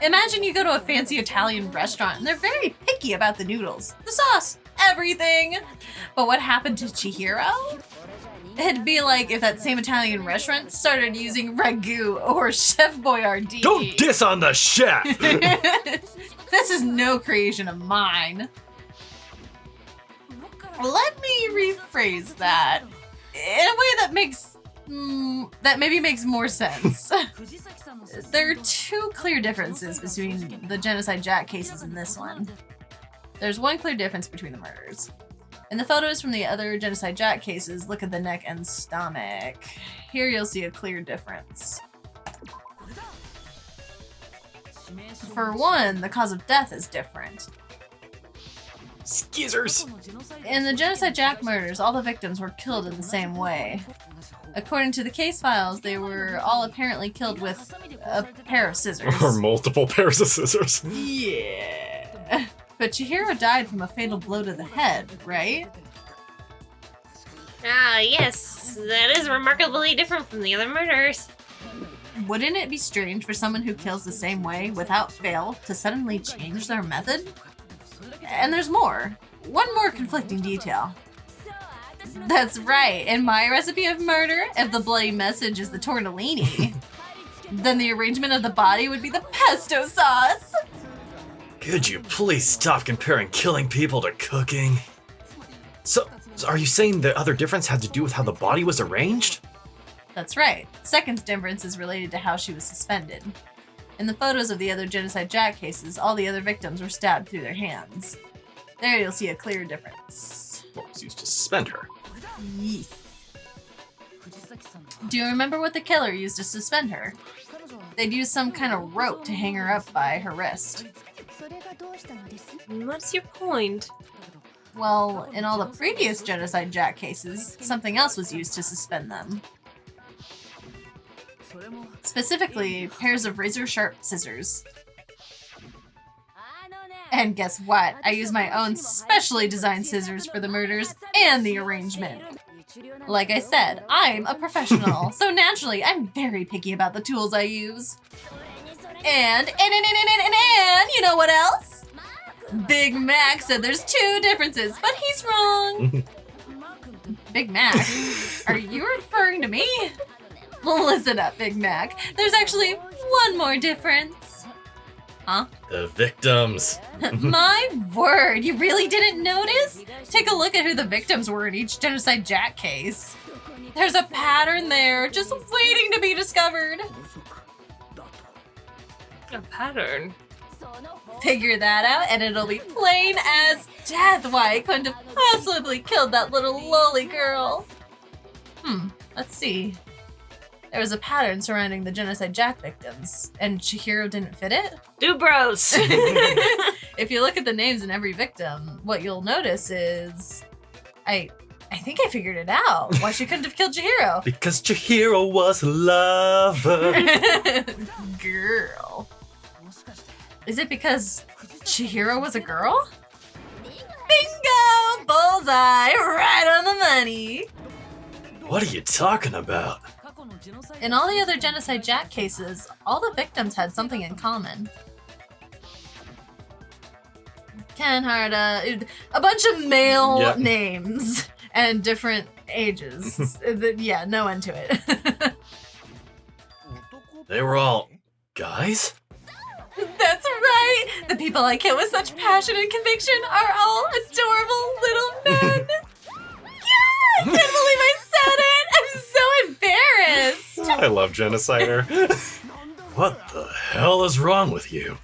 Imagine you go to a fancy Italian restaurant and they're very picky about the noodles, the sauce, everything. But what happened to Chihiro? It'd be like if that same Italian restaurant started using ragu or Chef Boyardee. Don't diss on the chef! This is no creation of mine. Let me rephrase that in a way that maybe makes more sense. There are two clear differences between the Genocide Jack cases and this one. There's one clear difference between the murders. In the photos from the other Genocide Jack cases, look at the neck and stomach. Here you'll see a clear difference. For one, the cause of death is different. Skeezers! In the Genocide Jack murders, all the victims were killed in the same way. According to the case files, they were all apparently killed with a pair of scissors. Or multiple pairs of scissors. Yeah. But Chihiro died from a fatal blow to the head, right? Ah, yes. That is remarkably different from the other murders. Wouldn't it be strange for someone who kills the same way, without fail, to suddenly change their method? And there's more. One more conflicting detail. That's right, in my recipe of murder, if the bloody message is the tortellini, then the arrangement of the body would be the pesto sauce! Could you please stop comparing killing people to cooking? So are you saying the other difference had to do with how the body was arranged? That's right. Second difference is related to how she was suspended. In the photos of the other Genocide Jack cases, all the other victims were stabbed through their hands. There you'll see a clear difference. What was used to suspend her? Yeet. Do you remember what the killer used to suspend her? They'd use some kind of rope to hang her up by her wrist. What's your point? Well, in all the previous Genocide Jack cases, something else was used to suspend them. Specifically, pairs of razor-sharp scissors. And guess what? I use my own specially designed scissors for the murders and the arrangement. Like I said, I'm a professional, so naturally I'm very picky about the tools I use. And you know what else? Big Mac said there's two differences, but he's wrong. Big Mac? Are you referring to me? Listen up, Big Mac. There's actually one more difference. Huh? The victims. My word, you really didn't notice? Take a look at who the victims were in each Genocide Jack case. There's a pattern there, just waiting to be discovered. A pattern. Figure that out and it'll be plain as death why I couldn't have possibly killed that little lolly girl. Let's see. There was a pattern surrounding the Genocide Jack victims, and Chihiro didn't fit it? Dubros! If you look at the names in every victim, what you'll notice is... I think I figured it out. Why she couldn't have killed Chihiro. Because Chihiro was a lover. Girl. Is it because Chihiro was a girl? Bingo! Bullseye! Right on the money! What are you talking about? In all the other Genocide Jack cases, all the victims had something in common. Ken Harda, a bunch of male names and different ages. Yeah, no end to it. They were all guys? That's right! The people I kill with such passion and conviction are all adorable little men! Yeah! I can't believe I said it! I'm so I love Genocider. What the hell is wrong with you?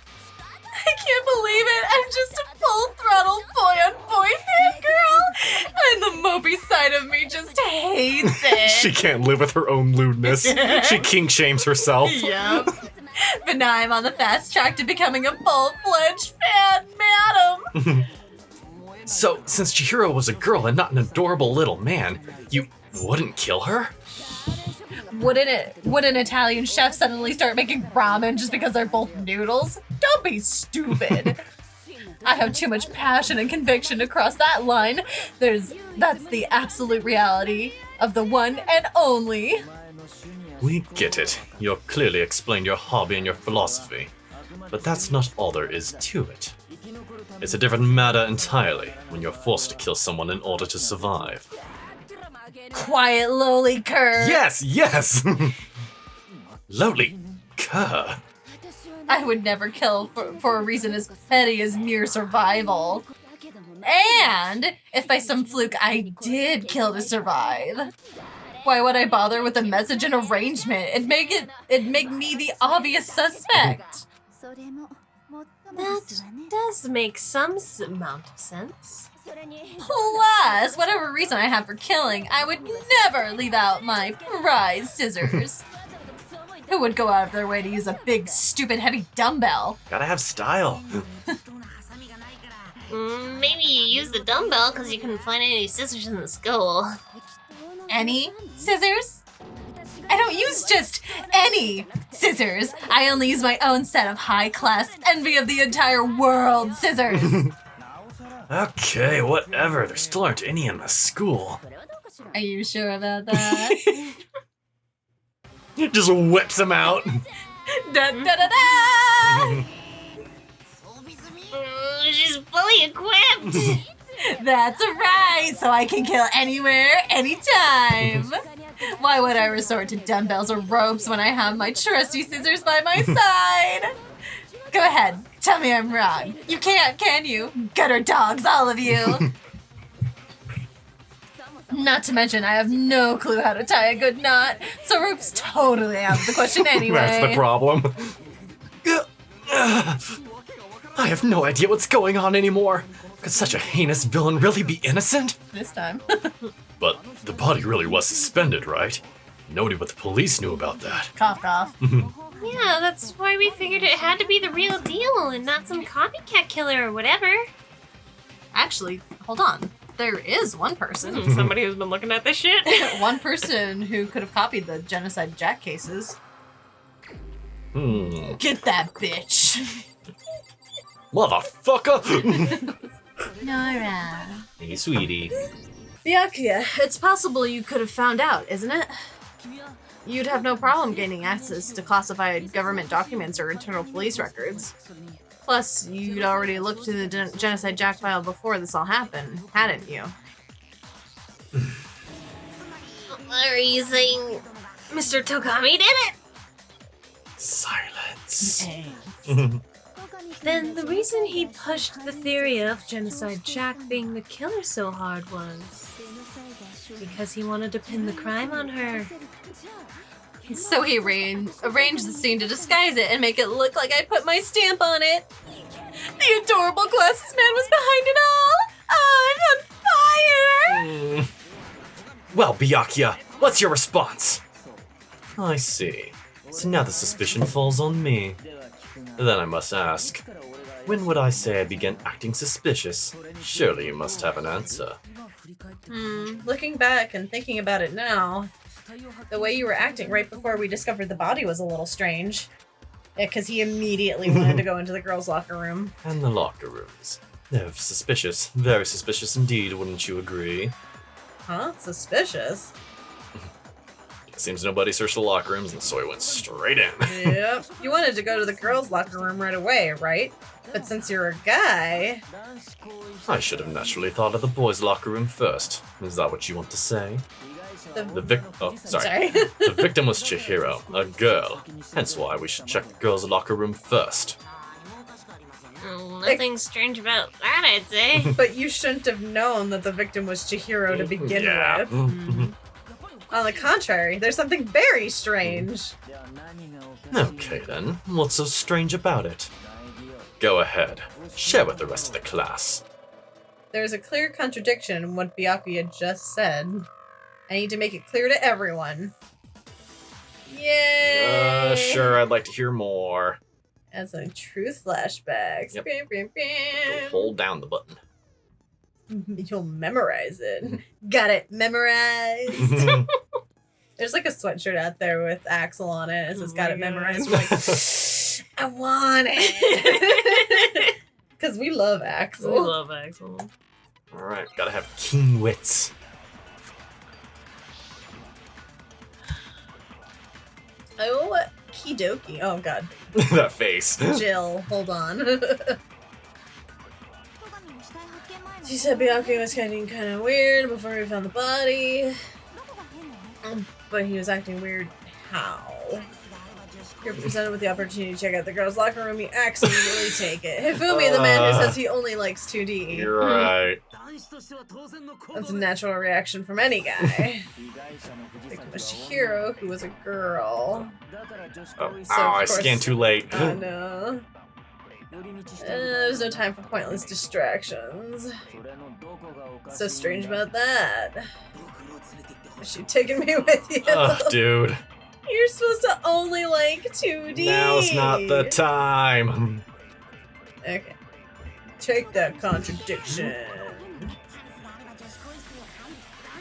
I can't believe it. I'm just a full-throttle boy-on-boy fangirl. And the mopey side of me just hates it. She can't live with her own lewdness. She kink shames herself. Yep. But now I'm on the fast track to becoming a full-fledged fan, madam. So, since Chihiro was a girl and not an adorable little man, you wouldn't kill her? Would an Italian chef suddenly start making ramen just because they're both noodles? Don't be stupid. I have too much passion and conviction to cross that line. That's the absolute reality of the one and only. We get it. You've clearly explained your hobby and your philosophy. But that's not all there is to it. It's a different matter entirely when you're forced to kill someone in order to survive. Quiet, lowly cur. Yes! Lowly cur. I would never kill for a reason as petty as mere survival. And if by some fluke I did kill to survive, why would I bother with a message and arrangement? It'd make me the obvious suspect. That does make some amount of sense. Plus, whatever reason I have for killing, I would never leave out my prized scissors. Who would go out of their way to use a big, stupid, heavy dumbbell? Gotta have style. Maybe you use the dumbbell because you couldn't find any scissors in the school. Any scissors? I don't use just any scissors. I only use my own set of high-class, envy of the entire world scissors. Okay, whatever. There still aren't any in the school. Are you sure about that? Just whips him out. Da da da da! She's fully equipped. That's right, so I can kill anywhere, anytime. Why would I resort to dumbbells or ropes when I have my trusty scissors by my side? Go ahead, tell me I'm wrong. You can't, can you? Gutter dogs, all of you. Not to mention, I have no clue how to tie a good knot, so ropes totally out of the question anyway. That's the problem. I have no idea what's going on anymore. Could such a heinous villain really be innocent? This time. But the body really was suspended, right? Nobody but the police knew about that. Cough, cough. Yeah, that's why we figured it had to be the real deal and not some copycat killer or whatever. Actually, hold on. There is one person. Somebody who's been looking at this shit. One person who could have copied the Genocide Jack cases. Get that bitch. Motherfucker! Nora. Hey, sweetie. Byakuya, it's possible you could have found out, isn't it? You'd have no problem gaining access to classified government documents or internal police records. Plus, you'd already looked to the Genocide Jack file before this all happened, hadn't you? Are you saying Mr. Togami did it? Silence. Then the reason he pushed the theory of Genocide Jack being the killer so hard was because he wanted to pin the crime on her. So he arranged the scene to disguise it and make it look like I put my stamp on it. The adorable glasses man was behind it all. I'm on fire! Well, Byakuya, what's your response? I see. So now the suspicion falls on me. Then I must ask, when would I say I began acting suspicious? Surely you must have an answer. Looking back and thinking about it now, the way you were acting right before we discovered the body was a little strange. Yeah, because he immediately wanted to go into the girls' locker room. And the locker rooms. They're suspicious. Very suspicious indeed, wouldn't you agree? Huh? Suspicious? Seems nobody searched the locker rooms, and so he went straight in. Yep. You wanted to go to the girls' locker room right away, right? But since you're a guy... I should have naturally thought of the boys' locker room first. Is that what you want to say? The victim was Chihiro, a girl. Hence why we should check the girls' locker room first. Nothing strange about that, I'd say. But you shouldn't have known that the victim was Chihiro to begin with. On the contrary, there's something very strange. Okay then, what's so strange about it? Go ahead, share with the rest of the class. There's a clear contradiction in what Byakuya just said. I need to make it clear to everyone. Yay! Sure, I'd like to hear more. As some truth flashbacks. Yep. Bam, bam, Go bam. hold down the button. You'll memorize it. Got it memorized. There's like a sweatshirt out there with Axel on it. It says Oh got my it God. memorized. I'm like, I want it. Because we love Axel. We love Axel. Alright, gotta have keen wits. Oh, Kidoki. Oh, God. That face. Jill, hold on. She said Byakuya was getting kind of weird before we found the body. But he was acting weird. How? You're presented with the opportunity to check out the girls' locker room. You absolutely take it. Hifumi, the man who says he only likes 2D. You're right. That's a natural reaction from any guy. Like Mashihiro, who was a girl. Oh, So, I of course- scanned too late. Oh no. There's no time for pointless distractions. What's so strange about that? Is she taking me with you? Ugh, dude. You're supposed to only like 2D. Now's not the time. Okay. Take that contradiction.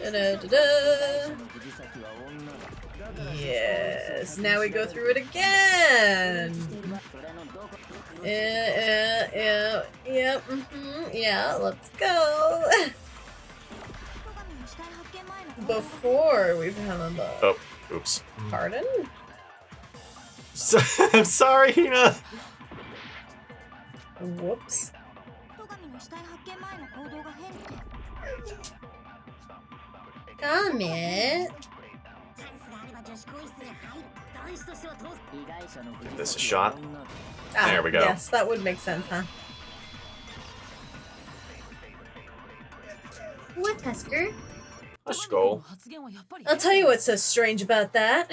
Da-da-da-da. Yes. Now we go through it again. Yeah, let's go. Before we found the Oh, oops. pardon? I'm sorry, Hina. Whoops. Comment. Give this a shot. Ah, There we go. Yes, that would make sense, huh? What, Husker? Let's go. I'll tell you what's so strange about that.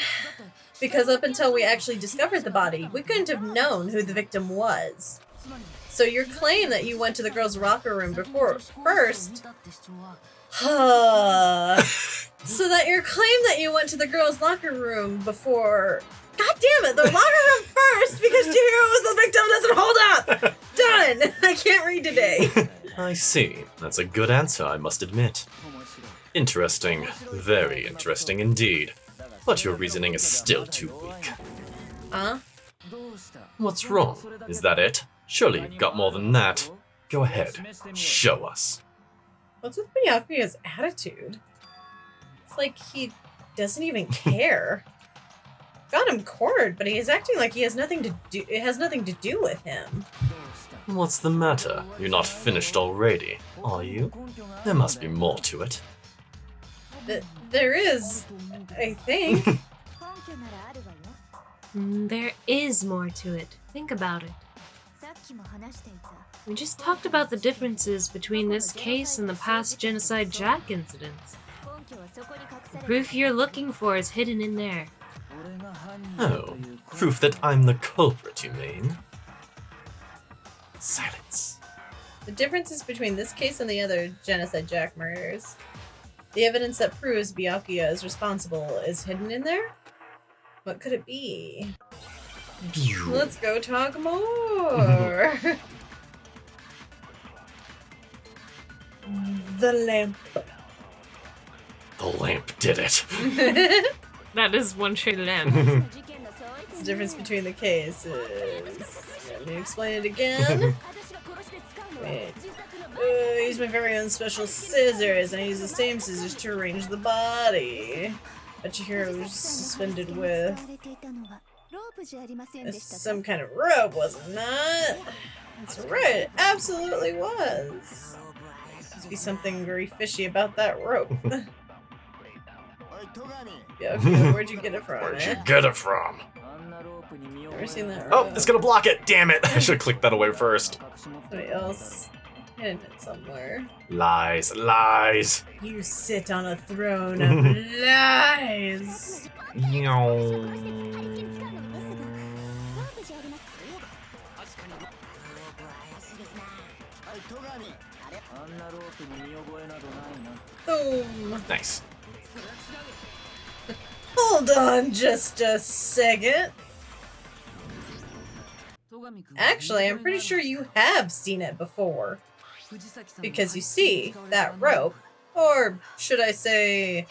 Because up until we actually discovered the body, we couldn't have known who the victim was. So your claim that you went to the girls' locker room first... So that your claim that you went to the girls' locker room before... God damn it, the locker room first because Chihiro was the victim doesn't hold up! Done! I can't read today. I see. That's a good answer, I must admit. Interesting. Very interesting indeed. But your reasoning is still too weak. Huh? What's wrong? Is that it? Surely you've got more than that. Go ahead. Show us. What's with Byakuya's attitude? It's like he doesn't even care. Got him cornered, but he is acting like he has nothing to do. It has nothing to do with him. What's the matter? You're not finished already, are you? There must be more to it. There is, I think. There is more to it. Think about it. We just talked about the differences between this case and the past Genocide Jack incidents. The proof you're looking for is hidden in there. Oh, proof that I'm the culprit, you mean? Silence. The differences between this case and the other Genocide Jack murders. The evidence that proves Byakuya is responsible is hidden in there? What could it be? Let's go talk more. The lamp. The lamp did it. That is one shade of lamp. What's the difference between the cases? Let me explain it again. Wait. I use my very own special scissors, and I use the same scissors to arrange the body. But Chihiro was suspended with some kind of rope, was it not? That's right, it absolutely was. Must be something very fishy about that rope. Yeah, okay, where'd you get it from? Where'd you get it from? Never seen that rope. Oh, it's gonna block it! Damn it! I should have clicked that away first. Somebody else. hidden it somewhere. Lies, lies. You sit on a throne of lies. Boom. Nice. Hold on just a second. Actually, I'm pretty sure you have seen it before. Because you see, that rope, or should I say,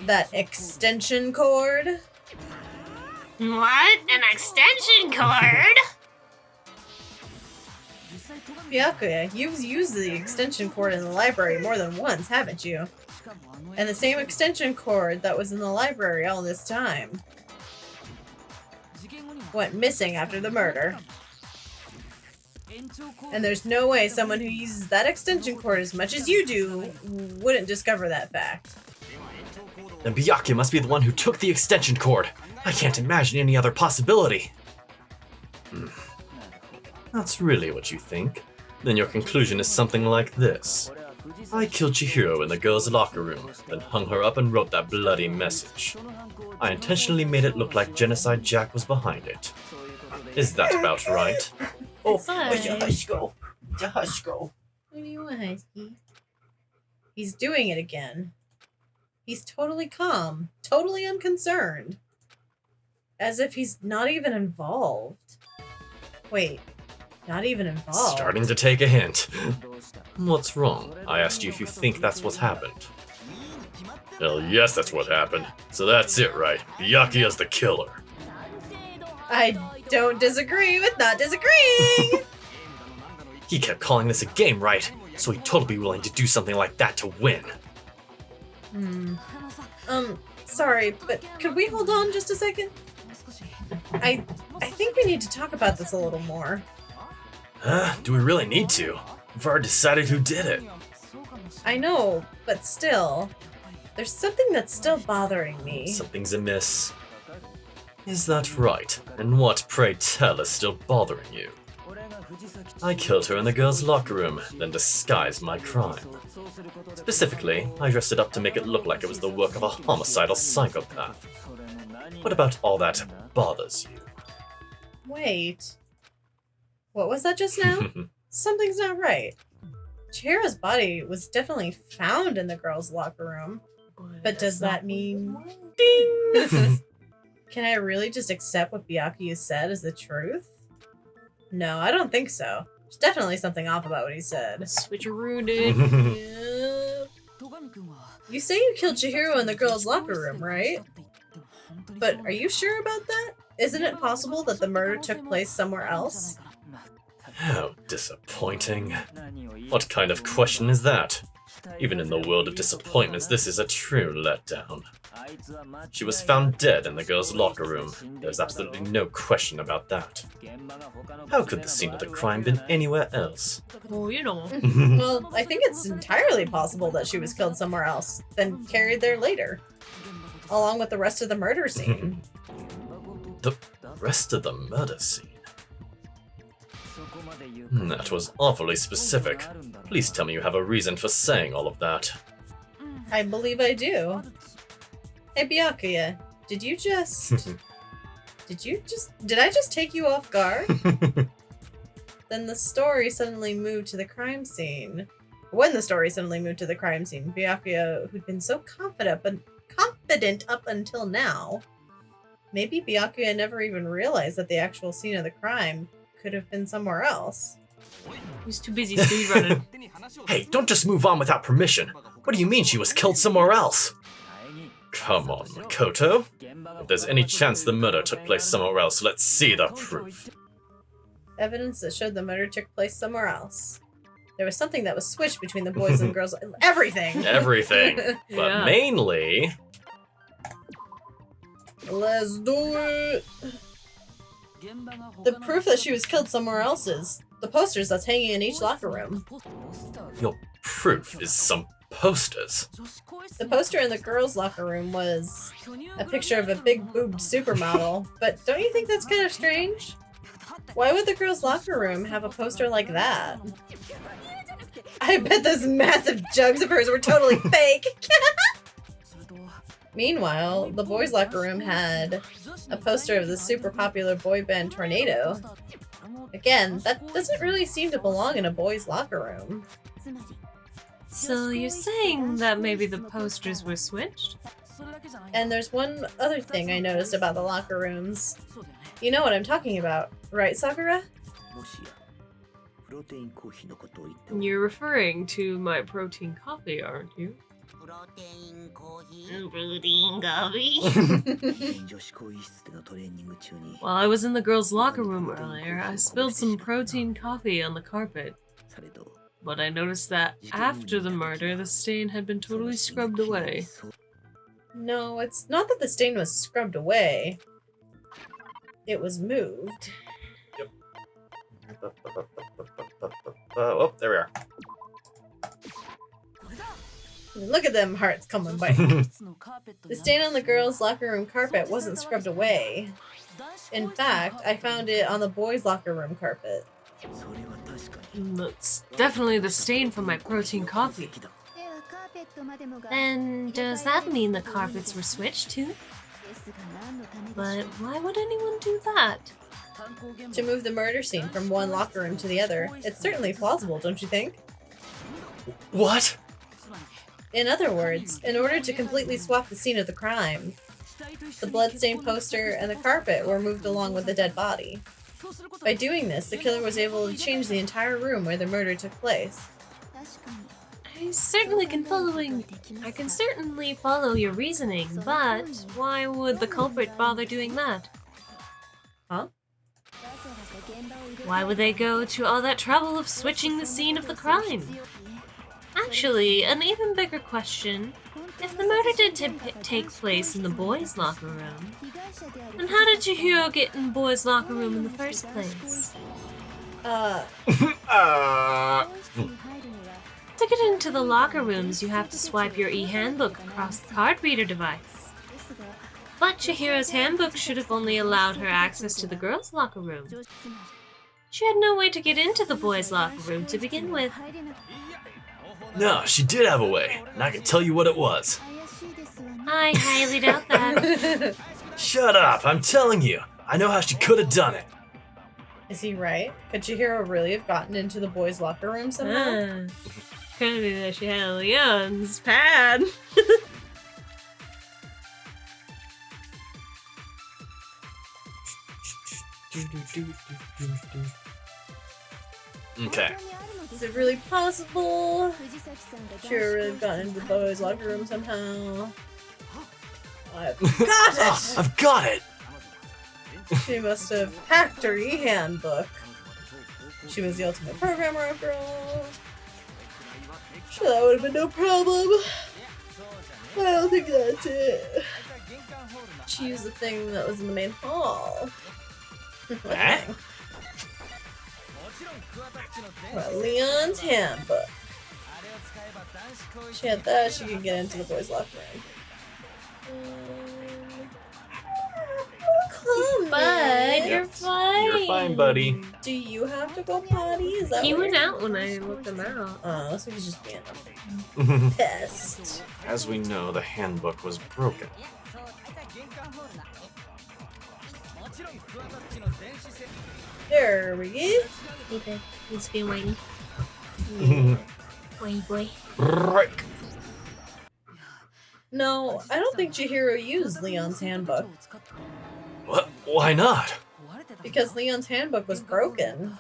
that extension cord? What? An extension cord? Byakuya, you've used the extension cord in the library more than once, haven't you? And the same extension cord that was in the library all this time went missing after the murder. And there's no way someone who uses that extension cord as much as you do wouldn't discover that fact. Then Byakuya must be the one who took the extension cord. I can't imagine any other possibility. That's really what you think? Then your conclusion is something like this. I killed Chihiro in the girls' locker room, then hung her up and wrote that bloody message. I intentionally made it look like Genocide Jack was behind it. Is that about right? Oh, Hushko. What do you want, Husky? He's doing it again. He's totally calm, totally unconcerned. As if he's not even involved. Wait, not even involved? Starting to take a hint. What's wrong? I asked you if you think that's what's happened. Hell yes, that's what happened. So that's it, right? Byakuya's the killer. I don't disagree with not disagreeing! He kept calling this a game, right? So he'd totally be willing to do something like that to win. Sorry, but could we hold on just a second? I think we need to talk about this a little more. Do we really need to? We've already decided who did it. I know, but still. There's something that's still bothering me. Something's amiss. Is that right? And what, pray tell, is still bothering you? I killed her in the girls' locker room, then disguised my crime. Specifically, I dressed it up to make it look like it was the work of a homicidal psychopath. What about all that bothers you? Wait. What was that just now? Something's not right. Chihira's body was definitely found in the girls' locker room. But does that mean... Ding! Can I really just accept what Byakuya said as the truth? No, I don't think so. There's definitely something off about what he said. Switcheroo, dude. Yeah. You say you killed Chihiro in the girls' locker room, right? But are you sure about that? Isn't it possible that the murder took place somewhere else? How disappointing. What kind of question is that? Even in the world of disappointments, this is a true letdown. She was found dead in the girls' locker room. There's absolutely no question about that. How could the scene of the crime been anywhere else? Well, you know. Well, I think it's entirely possible that she was killed somewhere else, then carried there later. Along with the rest of the murder scene. The rest of the murder scene? That was awfully specific. Please tell me you have a reason for saying all of that. I believe I do. Hey, Byakuya, did I just take you off guard? Then the story suddenly moved to the crime scene. When the story suddenly moved to the crime scene, Byakuya, who'd been so confident up until now, maybe Byakuya never even realized that the actual scene of the crime could have been somewhere else. He's too busy speedrunning. Hey, don't just move on without permission. What do you mean she was killed somewhere else? Come on, Makoto. If there's any chance the murder took place somewhere else, let's see the proof. Evidence that showed the murder took place somewhere else. There was something that was switched between the boys and girls. Everything! Everything. But Yeah. mainly... Let's do it! The proof that she was killed somewhere else is the posters that's hanging in each locker room. Your proof is some posters. The poster in the girls' locker room was a picture of a big-boobed supermodel, but don't you think that's kind of strange? Why would the girls' locker room have a poster like that? I bet those massive jugs of hers were totally fake. Meanwhile, the boys' locker room had a poster of the super popular boy band Tornado. Again, that doesn't really seem to belong in a boys' locker room. So you're saying that maybe the posters were switched? And there's one other thing I noticed about the locker rooms. You know what I'm talking about, right, Sakura? You're referring to my protein coffee, aren't you? Brooding Gobby. While I was in the girls' locker room earlier, I spilled some protein coffee on the carpet. But I noticed that after the murder, the stain had been totally scrubbed away. No, it's not that the stain was scrubbed away. It was moved. Oh, there we are. Look at them hearts coming by. The stain on the girls' locker room carpet wasn't scrubbed away. In fact, I found it on the boys' locker room carpet. That's definitely the stain from my protein coffee. Then does that mean the carpets were switched too? But why would anyone do that? To move the murder scene from one locker room to the other. It's certainly plausible, don't you think? What? In other words, in order to completely swap the scene of the crime, the bloodstained poster and the carpet were moved along with the dead body. By doing this, the killer was able to change the entire room where the murder took place. I can certainly follow your reasoning, but why would the culprit bother doing that? Huh? Why would they go to all that trouble of switching the scene of the crime? Actually, an even bigger question, if the murder did take place in the boys' locker room, then how did Chihiro get in the boys' locker room in the first place? To get into the locker rooms, you have to swipe your e-handbook across the card reader device. But Chihiro's handbook should have only allowed her access to the girls' locker room. She had no way to get into the boys' locker room to begin with. No, she did have a way, and I can tell you what it was. I highly doubt that. Shut up, I'm telling you. I know how she could have done it. Is he right? Could Chihiro really have gotten into the boys' locker room somehow? Could be that she had Leon's pad. Okay. Is it really possible? Chihiro really have gotten into the boys' locker room somehow. I've got it! I've got it! She must have hacked her e-handbook. She was the ultimate programmer after all. Sure, that would have been no problem. I don't think that's it. She used the thing that was in the main hall. Well, Leon's handbook. She had that, she could get into the boys' locker room. Come, Bud, you're fine. You're fine, buddy. Do you have to go potty? Is that He what went you're- out when I looked him out. Oh, so he's just being pissed. As we know, the handbook was broken. There we go. Hey, bud. He's been waiting. Whiny boy. Rick. No, I don't think Chihiro used Leon's handbook. What? Why not? Because Leon's handbook was broken.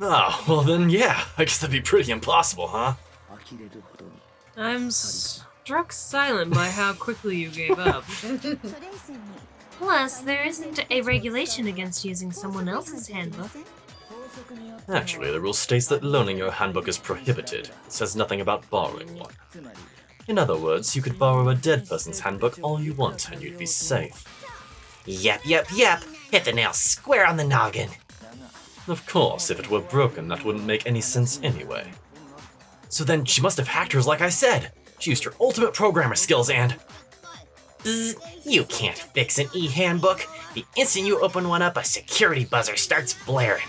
Oh, well then, yeah. I guess that'd be pretty impossible, huh? I'm struck silent by how quickly you gave up. Plus, there isn't a regulation against using someone else's handbook. Actually, the rule states that loaning your handbook is prohibited. It says nothing about borrowing one. In other words, you could borrow a dead person's handbook all you want, and you'd be safe. Yep. Hit the nail square on the noggin. Of course, if it were broken, that wouldn't make any sense anyway. So then, she must have hacked hers like I said. She used her ultimate programmer skills and... Bzz, you can't fix an e-handbook. The instant you open one up, a security buzzer starts blaring.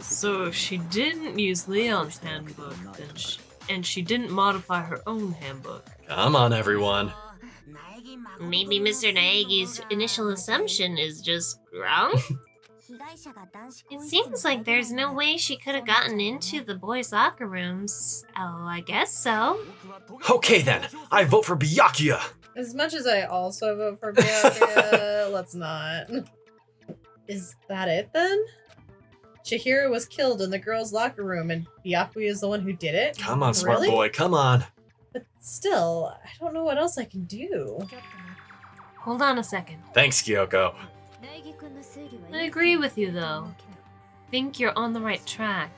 So if she didn't use Leon's handbook, then she didn't modify her own handbook. Come on, everyone. Maybe Mr. Naegi's initial assumption is just wrong? It seems like there's no way she could have gotten into the boys' locker rooms. Oh, I guess so. Okay then, I vote for Byakuya. As much as I also vote for Byakuya, let's not. Is that it then? Chihiro was killed in the girls' locker room and Byakuya is the one who did it? Come on, smart Really? boy, come on. But still, I don't know what else I can do. Hold on a second. Thanks, Kyoko. I agree with you, though. Think you're on the right track.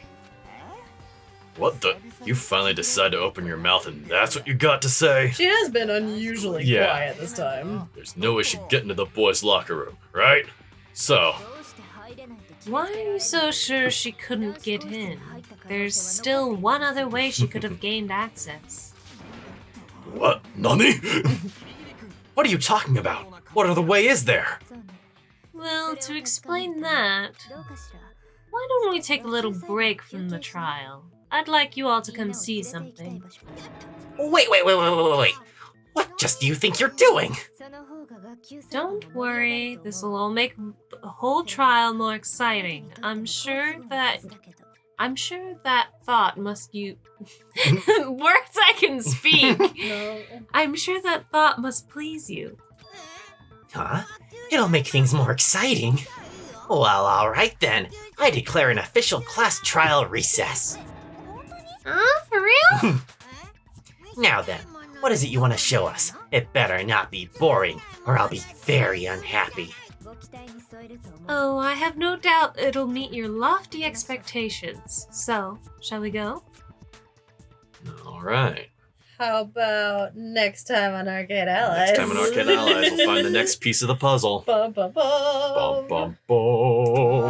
What the? You finally decide to open your mouth and that's what you got to say? She has been unusually Yeah. quiet this time. There's no way she'd get into the boys' locker room, right? So, Why are you so sure she couldn't get in? There's still one other way she could have gained access. what? Nani? What are you talking about? What other way is there? Well, to explain that, why don't we take a little break from the trial? I'd like you all to come see something. Wait. What just do you think you're doing? Don't worry, this will all make the whole trial more exciting. I'm sure that thought must you words I can speak. No. I'm sure that thought must please you. Huh? It'll make things more exciting. Well, alright then. I declare an official class trial recess. Huh? For real? Now then, what is it you want to show us? It better not be boring, or I'll be very unhappy. Oh, I have no doubt it'll meet your lofty expectations. So, shall we go? Alright. How about next time on Arcade Allies? Next time in Arcade Allies, we'll find the next piece of the puzzle. Bum, bum, bum. Bum, bum, bum.